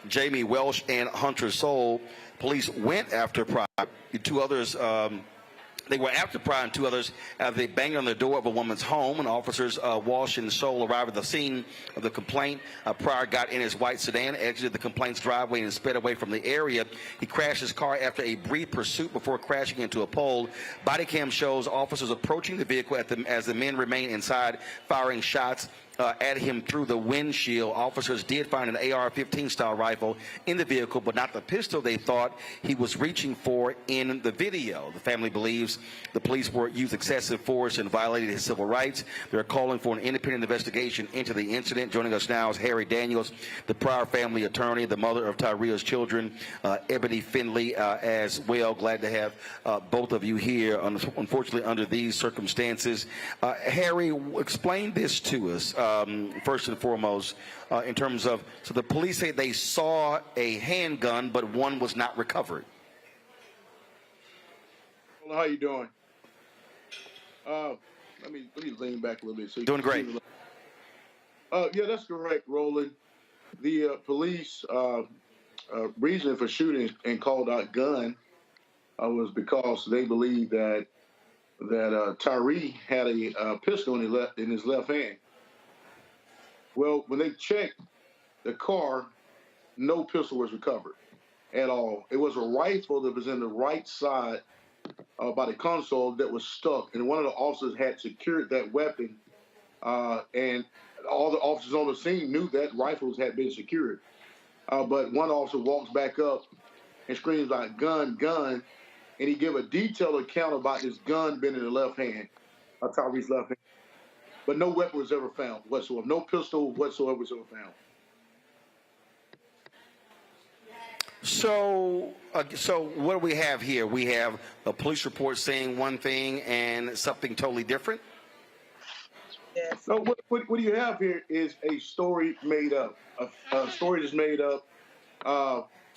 Jamie Welsh and Hunter Soule. Police went after Pryor. Two others... They were after Pryor and two others as they banged on the door of a woman's home, and officers Walsh and Soule arrived at the scene of the complaint. Pryor got in his white sedan, exited the complaint's driveway, and sped away from the area. He crashed his car after a brief pursuit before crashing into a pole. Body cam shows officers approaching the vehicle as the men remain inside, firing shots at him through the windshield. Officers did find an AR-15 style rifle in the vehicle, but not the pistol they thought he was reaching for in the video. The family believes the police used excessive force and violated his civil rights. They're calling for an independent investigation into the incident. Joining us now is Harry Daniels, the Pryor family attorney, the mother of Tyria's children, Ebony Finley as well. Glad to have both of you here, unfortunately, under these circumstances. Harry, explain this to us. First and foremost, in terms of, so the police say they saw a handgun, but one was not recovered. Well, how you doing? Let me lean back a little bit. So doing great. Yeah, that's correct, Roland. The police reason for shooting and called out gun was because they believed that Tyree had a pistol in his left hand. Well, when they checked the car, no pistol was recovered at all. It was a rifle that was in the right side by the console that was stuck, and one of the officers had secured that weapon, and all the officers on the scene knew that rifles had been secured. But one officer walks back up and screams like, "Gun, gun," and he gave a detailed account about this gun being in the left hand, Tyree's left hand. But no weapon was ever found whatsoever. No pistol whatsoever was ever found. So what do we have here? We have a police report saying one thing and something totally different? Yes. So what you have here is a story made up. A story that's made up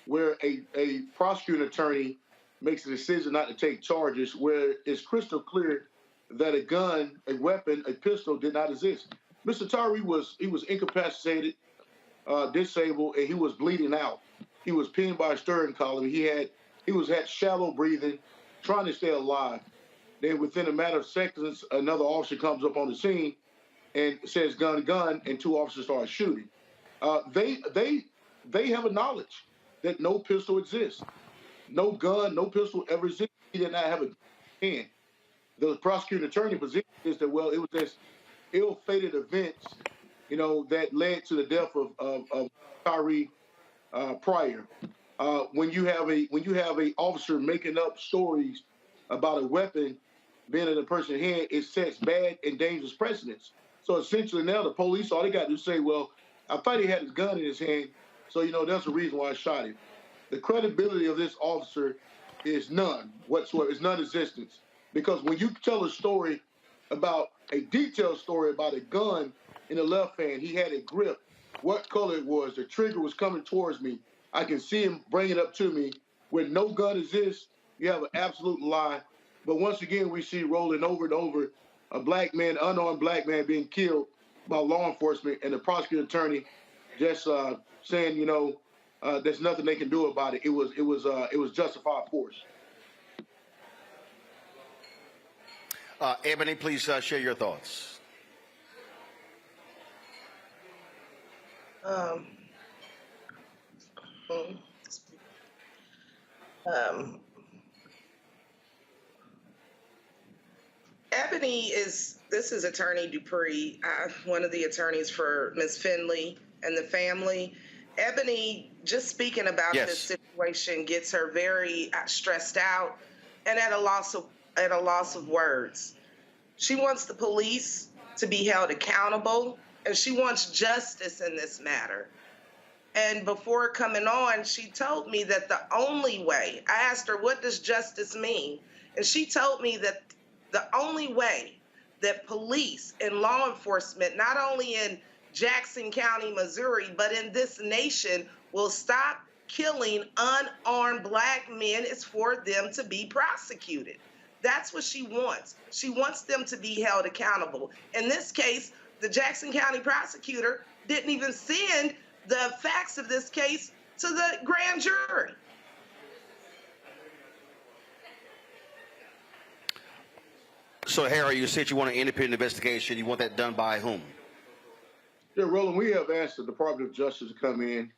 where a prosecuting attorney makes a decision not to take charges, where it's crystal clear that a gun, a weapon, a pistol did not exist. Mr. Tyree was incapacitated, disabled, and he was bleeding out. He was pinned by a sternum column. He had shallow breathing, trying to stay alive. Then within a matter of seconds, another officer comes up on the scene and says "gun, gun," and two officers start shooting. They have a knowledge that no pistol exists, no gun, no pistol ever existed. He did not have a hand. The prosecuting attorney position is that, well, it was this ill-fated events, that led to the death of Tyree Pryor. When you have a officer making up stories about a weapon being in a person's hand, it sets bad and dangerous precedents. So essentially now the police, all they got to do is say, well, I thought he had his gun in his hand, so that's the reason why I shot him. The credibility of this officer is none whatsoever. It's non-existent. Because when you tell a story a detailed story about a gun in the left hand, he had a grip, what color it was, the trigger was coming towards me, I can see him bring it up to me. When no gun exists, you have an absolute lie. But once again, we see rolling over and over a black man, unarmed black man being killed by law enforcement, and the prosecuting attorney just saying, there's nothing they can do about it. It was justified force. Ebony, please share your thoughts. Ebony this is Attorney Dupree, one of the attorneys for Ms. Finley and the family. Ebony, just speaking about this situation, gets her very stressed out and at a loss of words. She wants the police to be held accountable, and she wants justice in this matter. And before coming on, she told me that the only way, I asked her, what does justice mean? And she told me that the only way that police and law enforcement, not only in Jackson County, Missouri, but in this nation will stop killing unarmed black men is for them to be prosecuted. That's what she wants. She wants them to be held accountable. In this case, the Jackson County prosecutor didn't even send the facts of this case to the grand jury. So, Harry, you said you want an independent investigation. You want that done by whom? Yeah, Roland, we have asked the Department of Justice to come in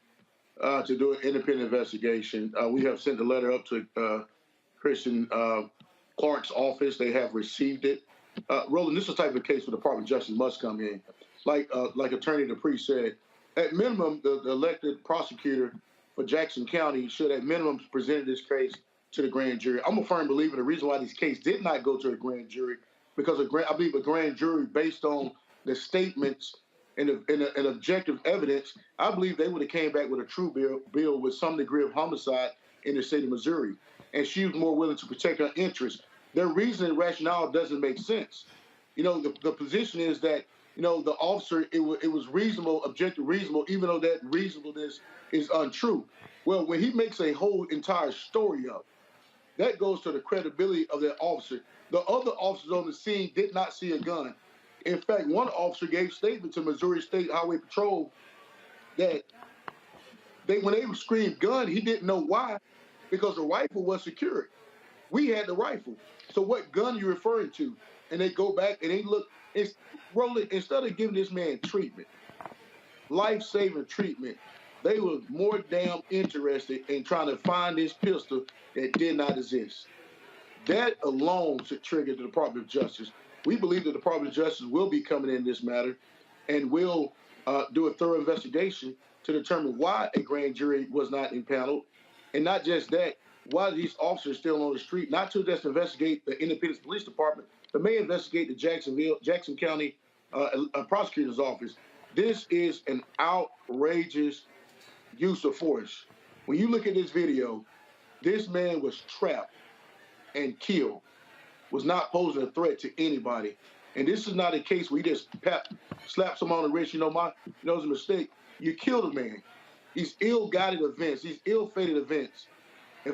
to do an independent investigation. We have sent a letter up to Christian Clark's office. They have received it. Roland, this is the type of case where the Department of Justice must come in. Like Attorney Dupree said, at minimum, the elected prosecutor for Jackson County should at minimum present this case to the grand jury. I'm a firm believer the reason why this case did not go to a grand jury because I believe a grand jury, based on the statements and objective evidence, I believe they would have came back with a true bill with some degree of homicide in the state of Missouri. And she was more willing to protect her interests. Their reasoning and rationale doesn't make sense. You know, the position is that, you know, the officer, it was reasonable, objective reasonable, even though that reasonableness is untrue. Well, when he makes a whole entire story up, that goes to the credibility of that officer. The other officers on the scene did not see a gun. In fact, one officer gave statement to Missouri State Highway Patrol that when they screamed gun, he didn't know why, because the rifle was secured. We had the rifle. So what gun are you referring to? And they go back and they look. Roland, instead of giving this man treatment, life-saving treatment, they were more damn interested in trying to find this pistol that did not exist. That alone should trigger the Department of Justice. We believe the Department of Justice will be coming in this matter and will do a thorough investigation to determine why a grand jury was not impaneled. And not just that, why these officers still on the street, not to just investigate the Independence Police Department, but may investigate the Jackson County Prosecutor's Office. This is an outrageous use of force. When you look at this video, this man was trapped and killed, was not posing a threat to anybody. And this is not a case where you just slap someone on the wrist, it was a mistake. You killed a man. These ill-guided events, these ill-fated events.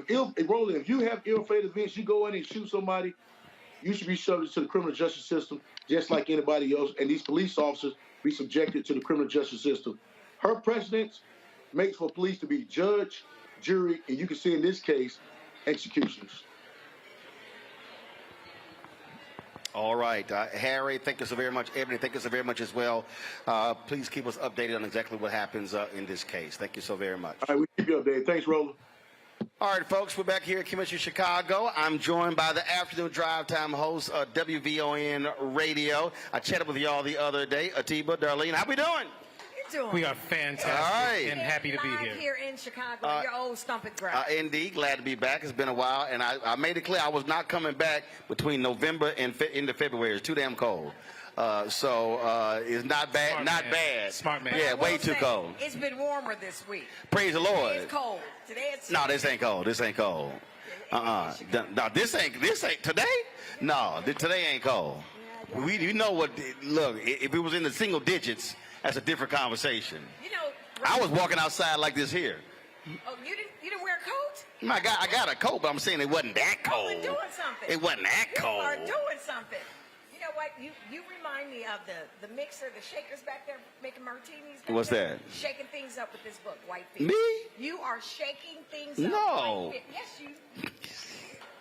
Roland, if you have ill-fated events, you go in and shoot somebody, you should be subject to the criminal justice system just like anybody else. And these police officers be subjected to the criminal justice system. Her precedence makes for police to be judge, jury, and you can see in this case, executioners. All right. Harry, thank you so very much. Ebony, thank you so very much as well. Please keep us updated on exactly what happens in this case. Thank you so very much. All right, we keep you updated. Thanks, Roland. All right, folks, we're back here at Chemistry Chicago. I'm joined by the afternoon drive time host of WVON Radio. I chatted with y'all the other day. Atiba, Darlene, how we doing? We are fantastic and happy to be here in Chicago, your old stomping ground. Indeed, glad to be back. It's been a while, and I made it clear I was not coming back between November and into February. It's too damn cold. So it's not bad. Smart not man. bad. Smart man. Yeah, way too cold. It's been warmer this week. Praise the Lord. Today it's cold. Today it's No, this ain't cold. This ain't cold. No, this ain't today. No, today ain't cold. You know what? Look, if it was in the single digits, that's a different conversation. I was walking outside like this here. Oh, you didn't wear a coat? I got a coat, but I'm saying it wasn't that cold. You were doing something. It wasn't that cold. You are doing something. You know what? You remind me of the mixer, the shakers back there making martinis. What's that? Shaking things up with this book, White Feet. Me? You are shaking things up. No. White Feet. Yes, you.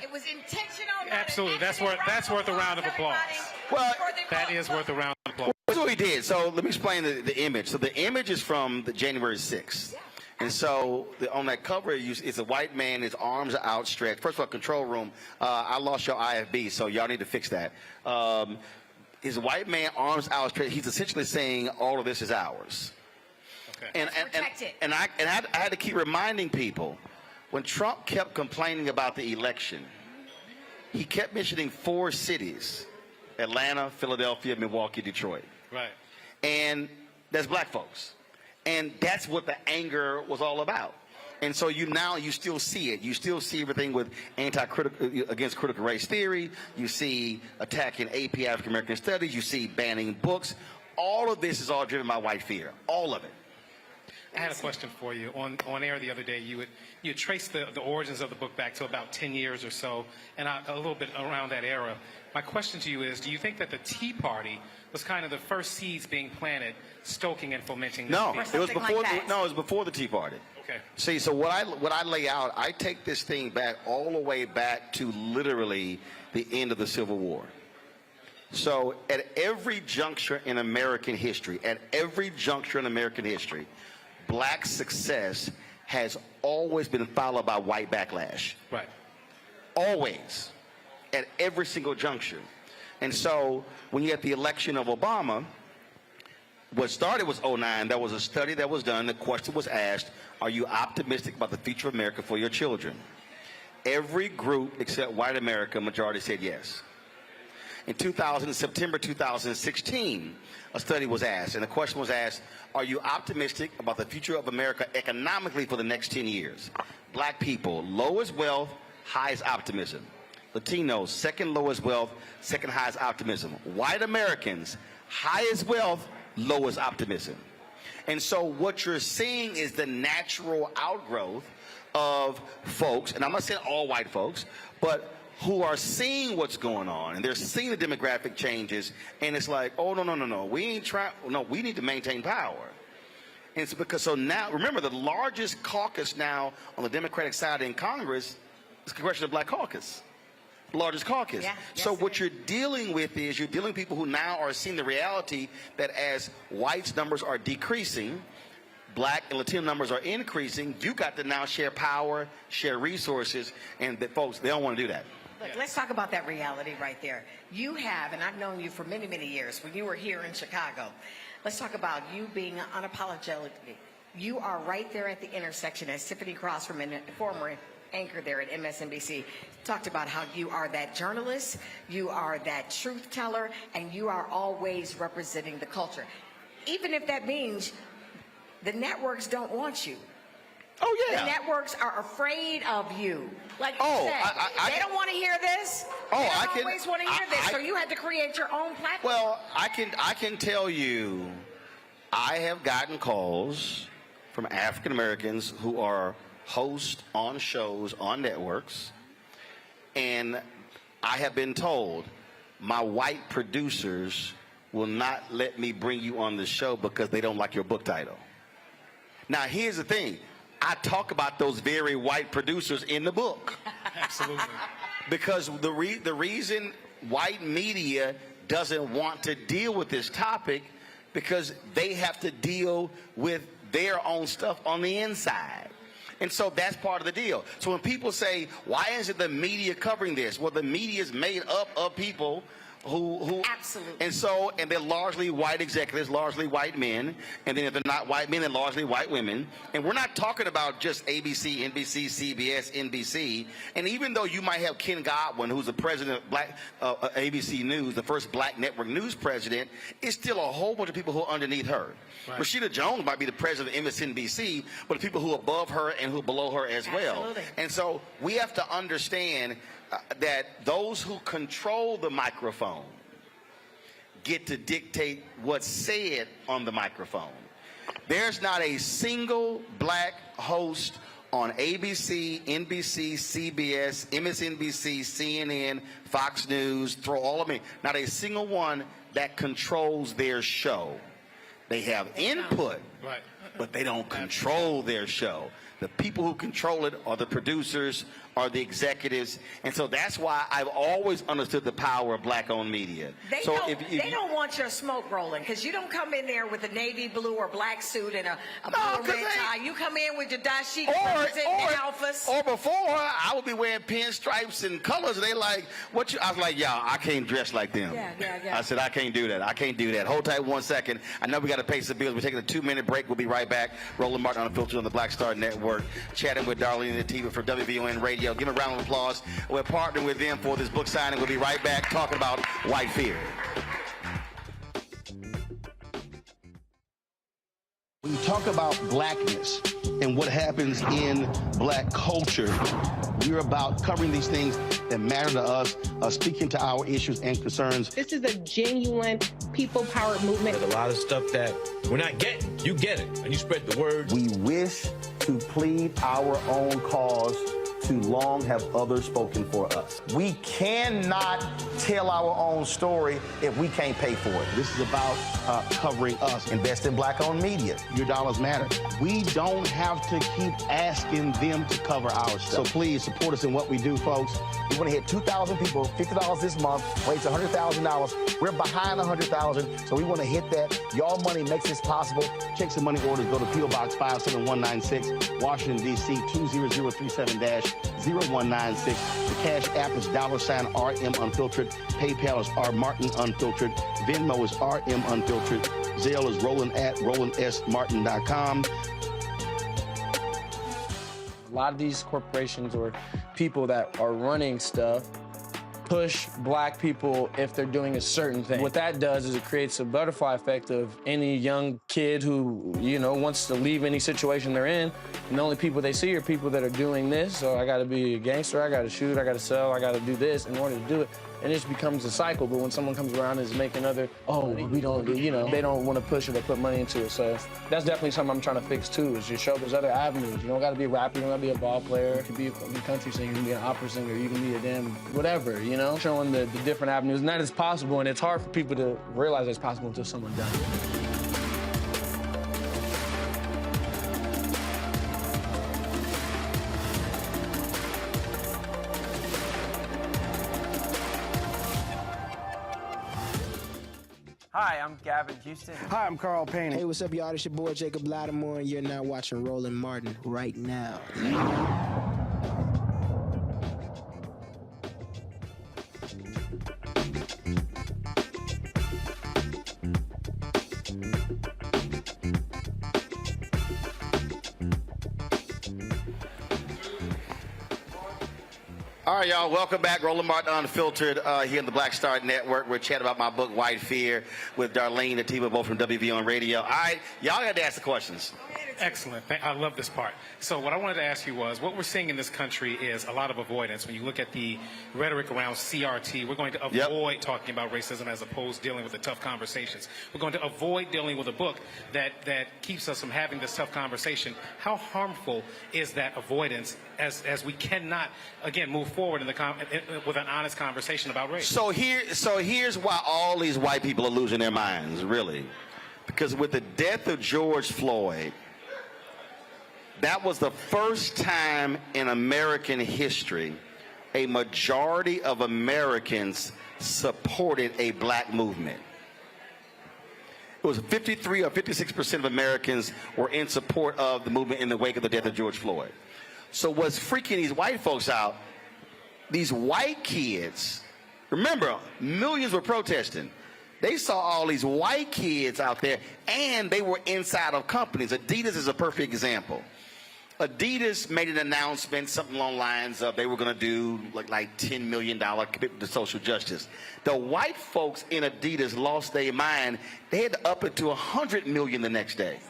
It was intentional. Absolutely. That's worth a round of applause. Well, that is worth a round of applause. That's what we did. So let me explain the image. So the image is from the January 6th. Yeah. And so on that cover, it's a white man, his arms are outstretched. First of all, control room, I lost your IFB, so y'all need to fix that. His white man, arms outstretched, he's essentially saying all of this is ours. Okay. And I had to keep reminding people, when Trump kept complaining about the election, he kept mentioning 4 cities: Atlanta, Philadelphia, Milwaukee, Detroit. Right. And that's black folks. And that's what the anger was all about. And so you still see it. You still see everything with against critical race theory. You see attacking AP African American studies. You see banning books. all of this is all driven by white fear. All of it. I had a question for you. On air the other day, you had traced the origins of the book back to about 10 years or so, and a little bit around that era. My question to you is, do you think that the Tea Party was kind of the first seeds being planted, stoking and fomenting this? No, it was before. It was before the Tea Party. Okay. See, so what I lay out, I take this thing back all the way back to literally the end of the Civil War. So at every juncture in American history, black success has always been followed by white backlash. Right. Always. At every single juncture. And so when you had the election of Obama, what started was 2009. There was a study that was done. The question was asked, are you optimistic about the future of America for your children? Every group except white America, majority said yes. In September 2016, a study was asked, and the question was asked, are you optimistic about the future of America economically for the next 10 years? Black people, lowest wealth, highest optimism. Latinos, second lowest wealth, second highest optimism. White Americans, highest wealth, lowest optimism. And so what you're seeing is the natural outgrowth of folks, and I'm not saying all white folks, but who are seeing what's going on, and they're seeing the demographic changes, and it's like, oh, no, we need to maintain power. And it's because, so now, remember, the largest caucus now on the Democratic side in Congress is the Congressional Black Caucus. The largest caucus. Yeah, so what you're dealing with is you're dealing with people who now are seeing the reality that as whites' numbers are decreasing, black and Latino numbers are increasing, you got to now share power, share resources, and that folks, they don't want to do that. Look, let's talk about that reality right there. You have, and I've known you for many, many years, when you were here in Chicago. Let's talk about you being unapologetically. You are right there at the intersection, as Tiffany Cross, former anchor there at MSNBC, talked about how you are that journalist, you are that truth teller, and you are always representing the culture. Even if that means the networks don't want you. Oh, yeah. The networks are afraid of you. Like you said, they don't want to hear this. Oh, they don't always want to hear this, so you had to create your own platform. Well, I can tell you, I have gotten calls from African Americans who are hosts on shows on networks, and I have been told my white producers will not let me bring you on the show because they don't like your book title. Now, here's the thing. I talk about those very white producers in the book. Absolutely. Because the reason white media doesn't want to deal with this topic because they have to deal with their own stuff on the inside. And so that's part of the deal. So when people say, why isn't the media covering this? Well, the media is made up of people who absolutely, and they're largely white executives, largely white men, and then if they're not white men, they're largely white women. And we're not talking about just ABC, NBC, CBS, NBC. And even though you might have Ken Godwin, who's the president of Black ABC News, the first black network news president, it's still a whole bunch of people who are underneath her. Right. Rashida Jones might be the president of MSNBC, but the people who are above her and who are below her as well. And so we have to understand that those who control the microphone get to dictate what's said on the microphone. There's not a single black host on ABC, NBC, CBS, MSNBC, CNN, Fox News, throw all of them in. Not a single one that controls their show. They have input, right, but they don't control their show. The people who control it are the producers, are the executives, and so that's why I've always understood the power of black-owned media. They don't want your smoke rolling, because you don't come in there with a navy blue or black suit and a blue red tie. You come in with your dashiki representing the alphas. Or before, I would be wearing pinstripes and colors, and they like, what you? I was like, y'all, I can't dress like them. Yeah. I said, I can't do that. I can't do that. Hold tight 1 second. I know we got to pay some bills. We're taking a 2-minute break. We'll be right back. Roland Martin Unfiltered on the Black Star Network, chatting with Darlene and Tiva from WVON Radio. Give them a round of applause. We're partnering with them for this book signing. We'll be right back talking about white fear. When you talk about blackness and what happens in black culture, we're about covering these things that matter to us, speaking to our issues and concerns. This is a genuine people-powered movement. There's a lot of stuff that we're not getting. You get it, and you spread the word. We wish to plead our own cause. Too long have others spoken for us. We cannot tell our own story if we can't pay for it. This is about covering us. Invest in black-owned media. Your dollars matter. We don't have to keep asking them to cover our stuff. So please support us in what we do, folks. We want to hit 2,000 people, $50 this month, raise $100,000. We're behind 100,000, so we want to hit that. Y'all money makes this possible. Checks and money orders go to P.O. Box 57196, Washington, D.C. 20037-0196. The Cash App is $RM Unfiltered. PayPal is R Martin Unfiltered. Venmo is RM Unfiltered. Zelle is Roland at RolandSMartin.com. A lot of these corporations or people that are running stuff push black people if they're doing a certain thing. What that does is it creates a butterfly effect of any young kid who, you know, wants to leave any situation they're in, and the only people they see are people that are doing this. So I gotta be a gangster, I gotta shoot, I gotta sell, I gotta do this in order to do it. And it just becomes a cycle. But when someone comes around and is making other, we don't, you know, they don't want to push it or put money into it. So that's definitely something I'm trying to fix too, is just show there's other avenues. You don't gotta be a rapper, you don't gotta be a ball player, you can be a country singer, you can be an opera singer, you can be a damn whatever, you know? Showing the different avenues, and that is possible, and it's hard for people to realize it's possible until someone does it. Hi, I'm Gavin Houston. Hi, I'm Carl Payne. Hey, what's up, y'all? It's your boy, Jacob Lattimore, and you're now watching Roland Martin right now. All right, y'all, welcome back. Roland Martin Unfiltered here in the Black Star Network. We're chatting about my book, White Fear, with Darlene and Atiba, both from WV on radio. All right, y'all got to ask the questions. Excellent. I love this part. So what I wanted to ask you was, what we're seeing in this country is a lot of avoidance. When you look at the rhetoric around CRT, we're going to avoid talking about racism as opposed to dealing with the tough conversations. We're going to avoid dealing with a book that keeps us from having this tough conversation. How harmful is that avoidance as we cannot, again, move forward in with an honest conversation about race? So here's why all these white people are losing their minds, really. Because with the death of George Floyd, that was the first time in American history a majority of Americans supported a black movement. It was 53 or 56% of Americans were in support of the movement in the wake of the death of George Floyd. So what's freaking these white folks out, these white kids, remember, millions were protesting. They saw all these white kids out there, and they were inside of companies. Adidas is a perfect example. Adidas made an announcement, something along the lines of they were going to do like $10 million commitment to social justice. The white folks in Adidas lost their mind. They had to up it to $100 million the next day.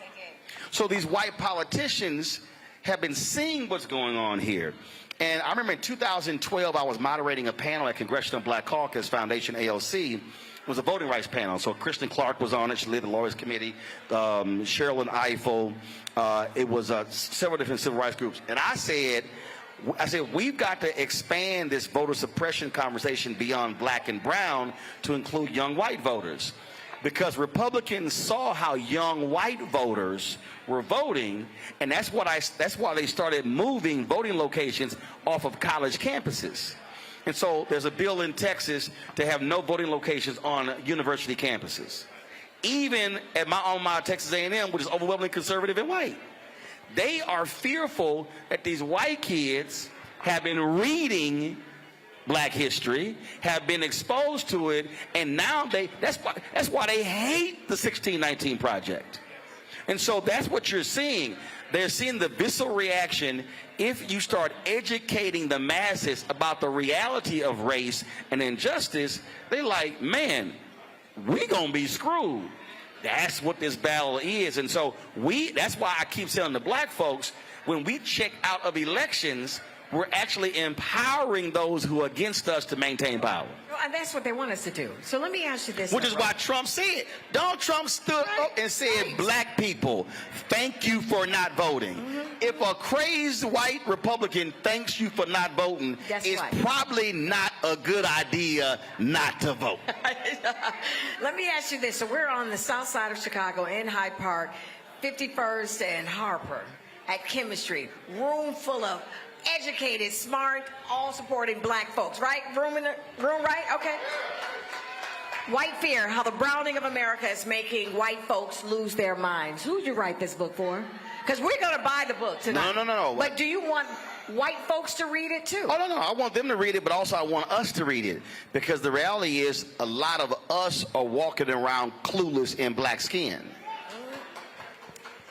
So these white politicians have been seeing what's going on here. And I remember in 2012, I was moderating a panel at Congressional Black Caucus Foundation, AOC. It was a voting rights panel. So Kristen Clark was on it. She led the Lawyers Committee. Cheryl Eiffel. It was several different civil rights groups. And I said, we've got to expand this voter suppression conversation beyond black and brown to include young white voters. Because Republicans saw how young white voters were voting, and that's why they started moving voting locations off of college campuses. And so there's a bill in Texas to have no voting locations on university campuses. Even at my alma mater, Texas A&M, which is overwhelmingly conservative and white. They are fearful that these white kids have been reading black history, have been exposed to it, and now that's why they hate the 1619 Project. And so that's what you're seeing. They're seeing the visceral reaction if you start educating the masses about the reality of race and injustice. They're like, man, we gonna be screwed. That's what this battle is. And so that's why I keep telling the black folks, when we check out of elections, we're actually empowering those who are against us to maintain power. Well, and that's what they want us to do. So let me ask you this. Which is why Trump said, Donald Trump stood up and said, black people, thank you for not voting. If a crazed white Republican thanks you for not voting, it's probably not a good idea not to vote. Let me ask you this. So we're on the south side of Chicago in Hyde Park, 51st and Harper at Chemistry, room full of educated, smart, all supporting black folks, right? Room in the room, right? Okay. White Fear, How the Browning of America is Making White Folks Lose Their Minds. Who'd you write this book for? Because we're going to buy the book tonight. No. But do you want white folks to read it too? Oh, no. I want them to read it, but also I want us to read it. Because the reality is a lot of us are walking around clueless in black skin.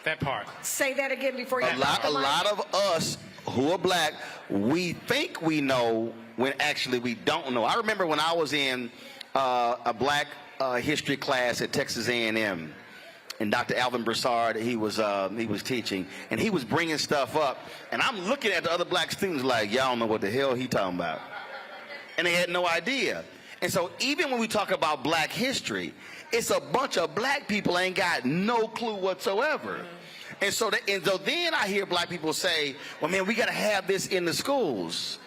That part. Say that again before you. A lot of us who are black, we think we know when actually we don't know. I remember when I was in a black history class at Texas A&M, and Dr. Alvin Broussard, he was teaching, and he was bringing stuff up, and I'm looking at the other black students like, y'all don't know what the hell he talking about, and they had no idea. And so even when we talk about black history, it's a bunch of black people ain't got no clue whatsoever. And so then I hear black people say, well, man, we got to have this in the schools.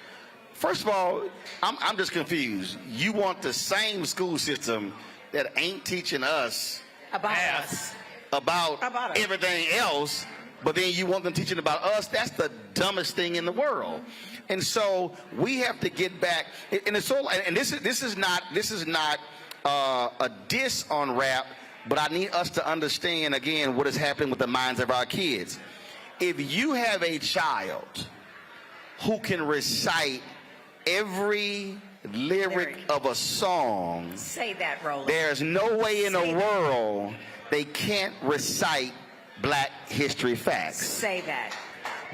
First of all, I'm just confused. You want the same school system that ain't teaching us about everything else, but then you want them teaching about us? That's the dumbest thing in the world. And so we have to get back. And it's so, and this is not a diss on rap. But I need us to understand, again, what is happening with the minds of our kids. If you have a child who can recite every lyric of a song, say that, Roland. There's no way in the world they can't recite black history facts. Say that.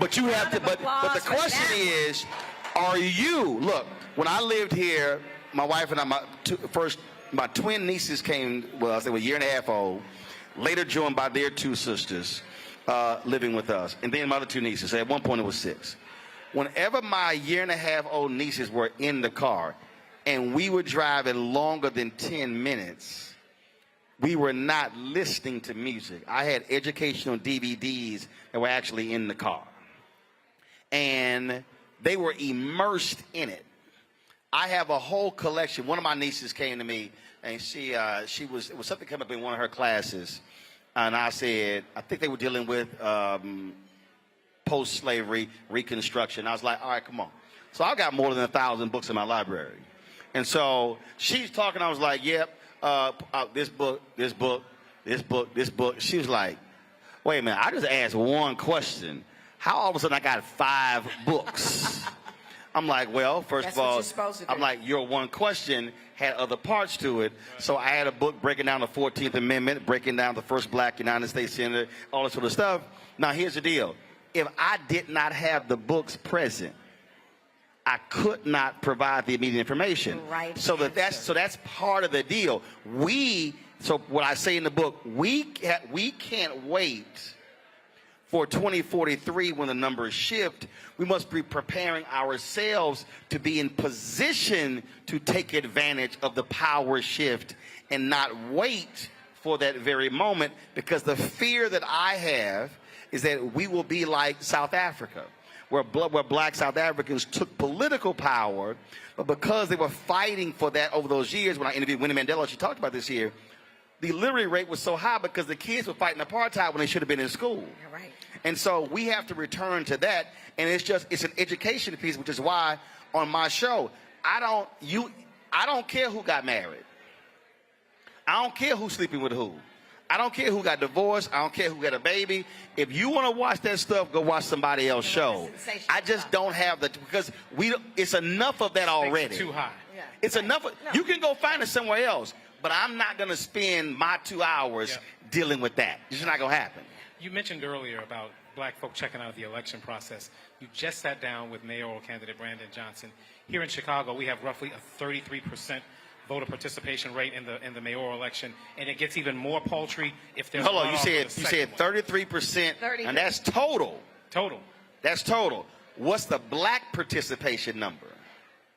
But you have to, but the question is, are you, look, when I lived here, my wife and I, my twin nieces came, well, they were a year and a half old, later joined by their two sisters living with us. And then my other two nieces. At one point it was 6. Whenever my year and a half old nieces were in the car and we were driving longer than 10 minutes, we were not listening to music. I had educational DVDs that were actually in the car. And they were immersed in it. I have a whole collection. One of my nieces came to me, and it was something come up in one of her classes, and I said, I think they were dealing with post-slavery Reconstruction. I was like, all right, come on. So I got more than 1,000 books in my library, and so she's talking. I was like, yep, this book. She was like, wait a minute, I just asked one question. How all of a sudden I got 5 books? I'm like, well, first of all, I'm like, your one question had other parts to it. So I had a book breaking down the 14th Amendment, breaking down the first black United States Senator, all this sort of stuff. Now, here's the deal. If I did not have the books present, I could not provide the immediate information. Right. So that's part of the deal. So what I say in the book, we can't wait for 2043 when the numbers shift. We must be preparing ourselves to be in position to take advantage of the power shift and not wait for that very moment, because the fear that I have is that we will be like South Africa, where black South Africans took political power, but because they were fighting for that over those years, when I interviewed Winnie Mandela, she talked about this here, the literacy rate was so high because the kids were fighting apartheid when they should have been in school. You're right. And so we have to return to that, and it's an education piece, which is why on my show, I don't care who got married. I don't care who's sleeping with who. I don't care who got divorced. I don't care who got a baby. If you want to watch that stuff, go watch somebody else's show. I just don't have because it's enough of that already. Too high. Yeah. It's enough. You can go find it somewhere else, but I'm not going to spend my 2 hours dealing with that. It's just not going to happen. You mentioned earlier about black folk checking out the election process. You just sat down with mayoral candidate Brandon Johnson. Here in Chicago, we have roughly a 33% voter participation rate in the mayoral election, and it gets even more paltry if there's. Hold on, you said 33%, and that's total. Total. That's total. What's the black participation number?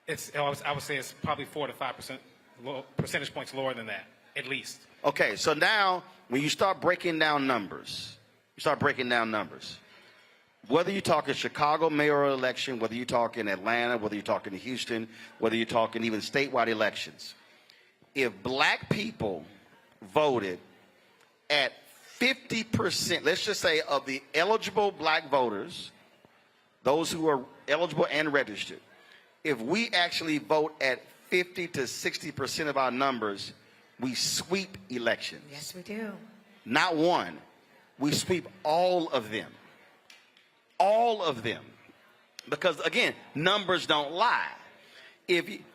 I would say it's probably 4 to 5% percentage points lower than that, at least. Okay, so now when you start breaking down numbers, whether you're talking Chicago mayoral election, whether you're talking Atlanta, whether you're talking Houston, whether you're talking even statewide elections, if black people voted at 50%, let's just say of the eligible black voters, those who are eligible and registered, if we actually vote at 50 to 60% of our numbers, we sweep elections. Yes, we do. Not one. We sweep all of them. All of them. Because, again, numbers don't lie.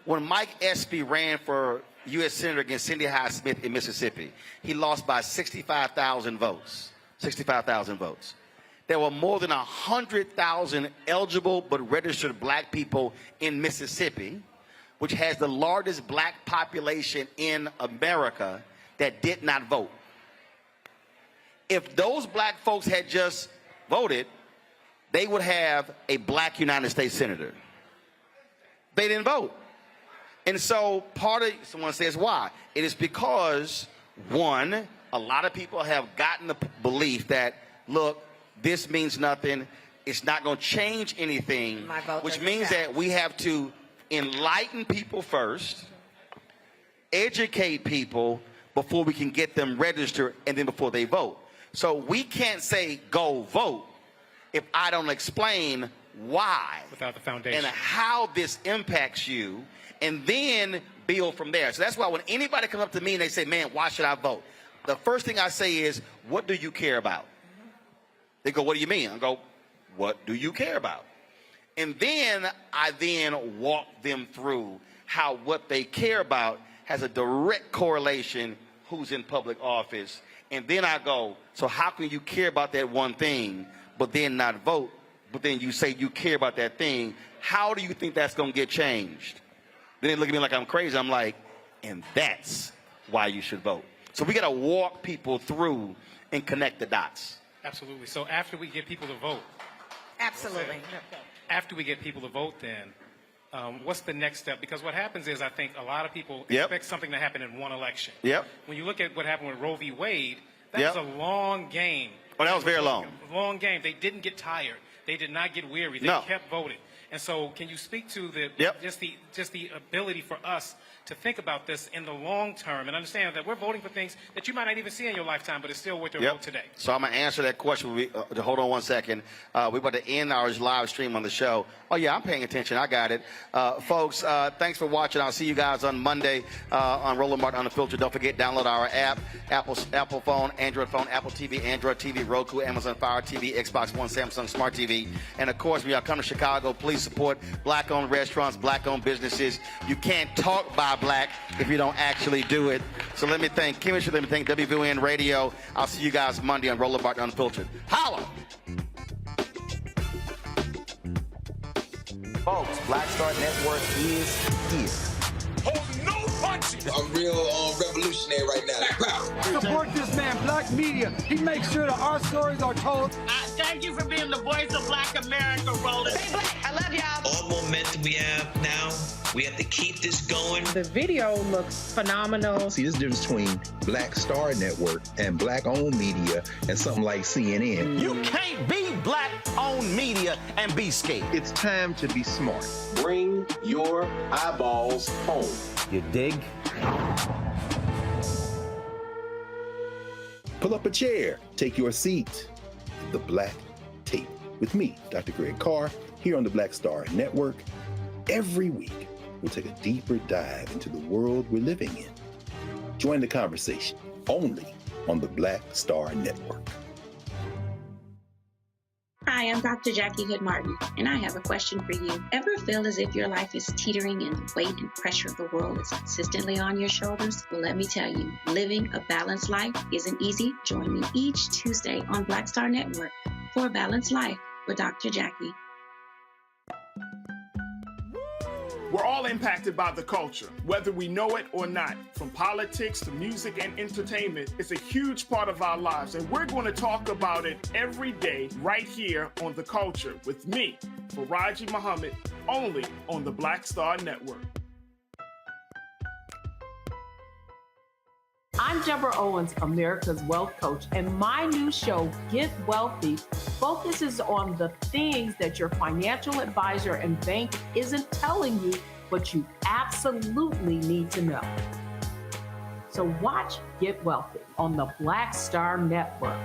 When Mike Espy ran for U.S. Senator against Cindy Hyde-Smith in Mississippi, he lost by 65,000 votes. 65,000 votes. There were more than 100,000 eligible but registered black people in Mississippi, which has the largest black population in America, that did not vote. If those black folks had just voted, they would have a black United States senator. They didn't vote. And so someone says why? It is because, one, a lot of people have gotten the belief that, look, this means nothing. It's not going to change anything, which means that we have to enlighten people first, educate people before we can get them registered, and then before they vote. So we can't say go vote if I don't explain why without the foundation and how this impacts you, and then build from there. So that's why when anybody comes up to me and they say, man, why should I vote? The first thing I say is, what do you care about? They go, what do you mean? I go, what do you care about? And then I walk them through how what they care about has a direct correlation who's in public office. And then I go, so how can you care about that one thing but then not vote? But then you say you care about that thing. How do you think that's going to get changed? Then they look at me like I'm crazy. I'm like, and that's why you should vote. So we got to walk people through and connect the dots. Absolutely. So after we get people to vote. Absolutely. After we get people to vote, then, what's the next step? Because what happens is, I think a lot of people expect something to happen in one election. When you look at what happened with Roe v. Wade, that was a long game. Oh, that was very long. Long game. They didn't get tired. They did not get weary. They kept voting. And so, can you speak to just the ability for us to think about this in the long term and understand that we're voting for things that you might not even see in your lifetime, but it's still worth your vote today? So I'm going to answer that question. Hold on one second. We're about to end our live stream on the show. Oh, yeah, I'm paying attention. I got it. Folks, thanks for watching. I'll see you guys on Monday on Roland Martin Unfiltered. Don't forget, download our app, Apple phone, Android phone, Apple TV, Android TV, Roku, Amazon Fire TV, Xbox One, Samsung Smart TV. And, of course, when y'all come to Chicago, please support black-owned restaurants, black-owned businesses. You can't talk by black if you don't actually do it. So let me thank Chemistry, let me thank WVN Radio. I'll see you guys Monday on Roland Martin Unfiltered. Holla! Folks, Black Star Network is here. Oh, no punches! I'm real revolutionary right now. Support this man, Black Media. He makes sure that our stories are told. Thank you for being the voice of Black America, Roland. Stay black. I love y'all. All momentum we have now, we have to keep this going. The video looks phenomenal. See, there's a difference between Black Star Network and black-owned media and something like CNN. You can't be black-owned media and be scared. It's time to be smart. Bring your eyeballs home. You dig? Pull up a chair. Take your seat. The Black Tape with me, Dr. Greg Carr, here on the Black Star Network. Every week, we'll take a deeper dive into the world we're living in. Join the conversation only on the Black Star Network. Hi, I'm Dr. Jackie Hood Martin, and I have a question for you. Ever feel as if your life is teetering and the weight and pressure of the world is consistently on your shoulders? Well, let me tell you, living a balanced life isn't easy. Join me each Tuesday on Black Star Network for A Balanced Life with Dr. Jackie. We're all impacted by the culture, whether we know it or not. From politics to music and entertainment, it's a huge part of our lives, and we're going to talk about it every day right here on The Culture with me, Faraji Muhammad, only on the Black Star Network. I'm Deborah Owens, America's Wealth Coach, and my new show, Get Wealthy, focuses on the things that your financial advisor and bank isn't telling you, but you absolutely need to know. So watch Get Wealthy on the Black Star Network.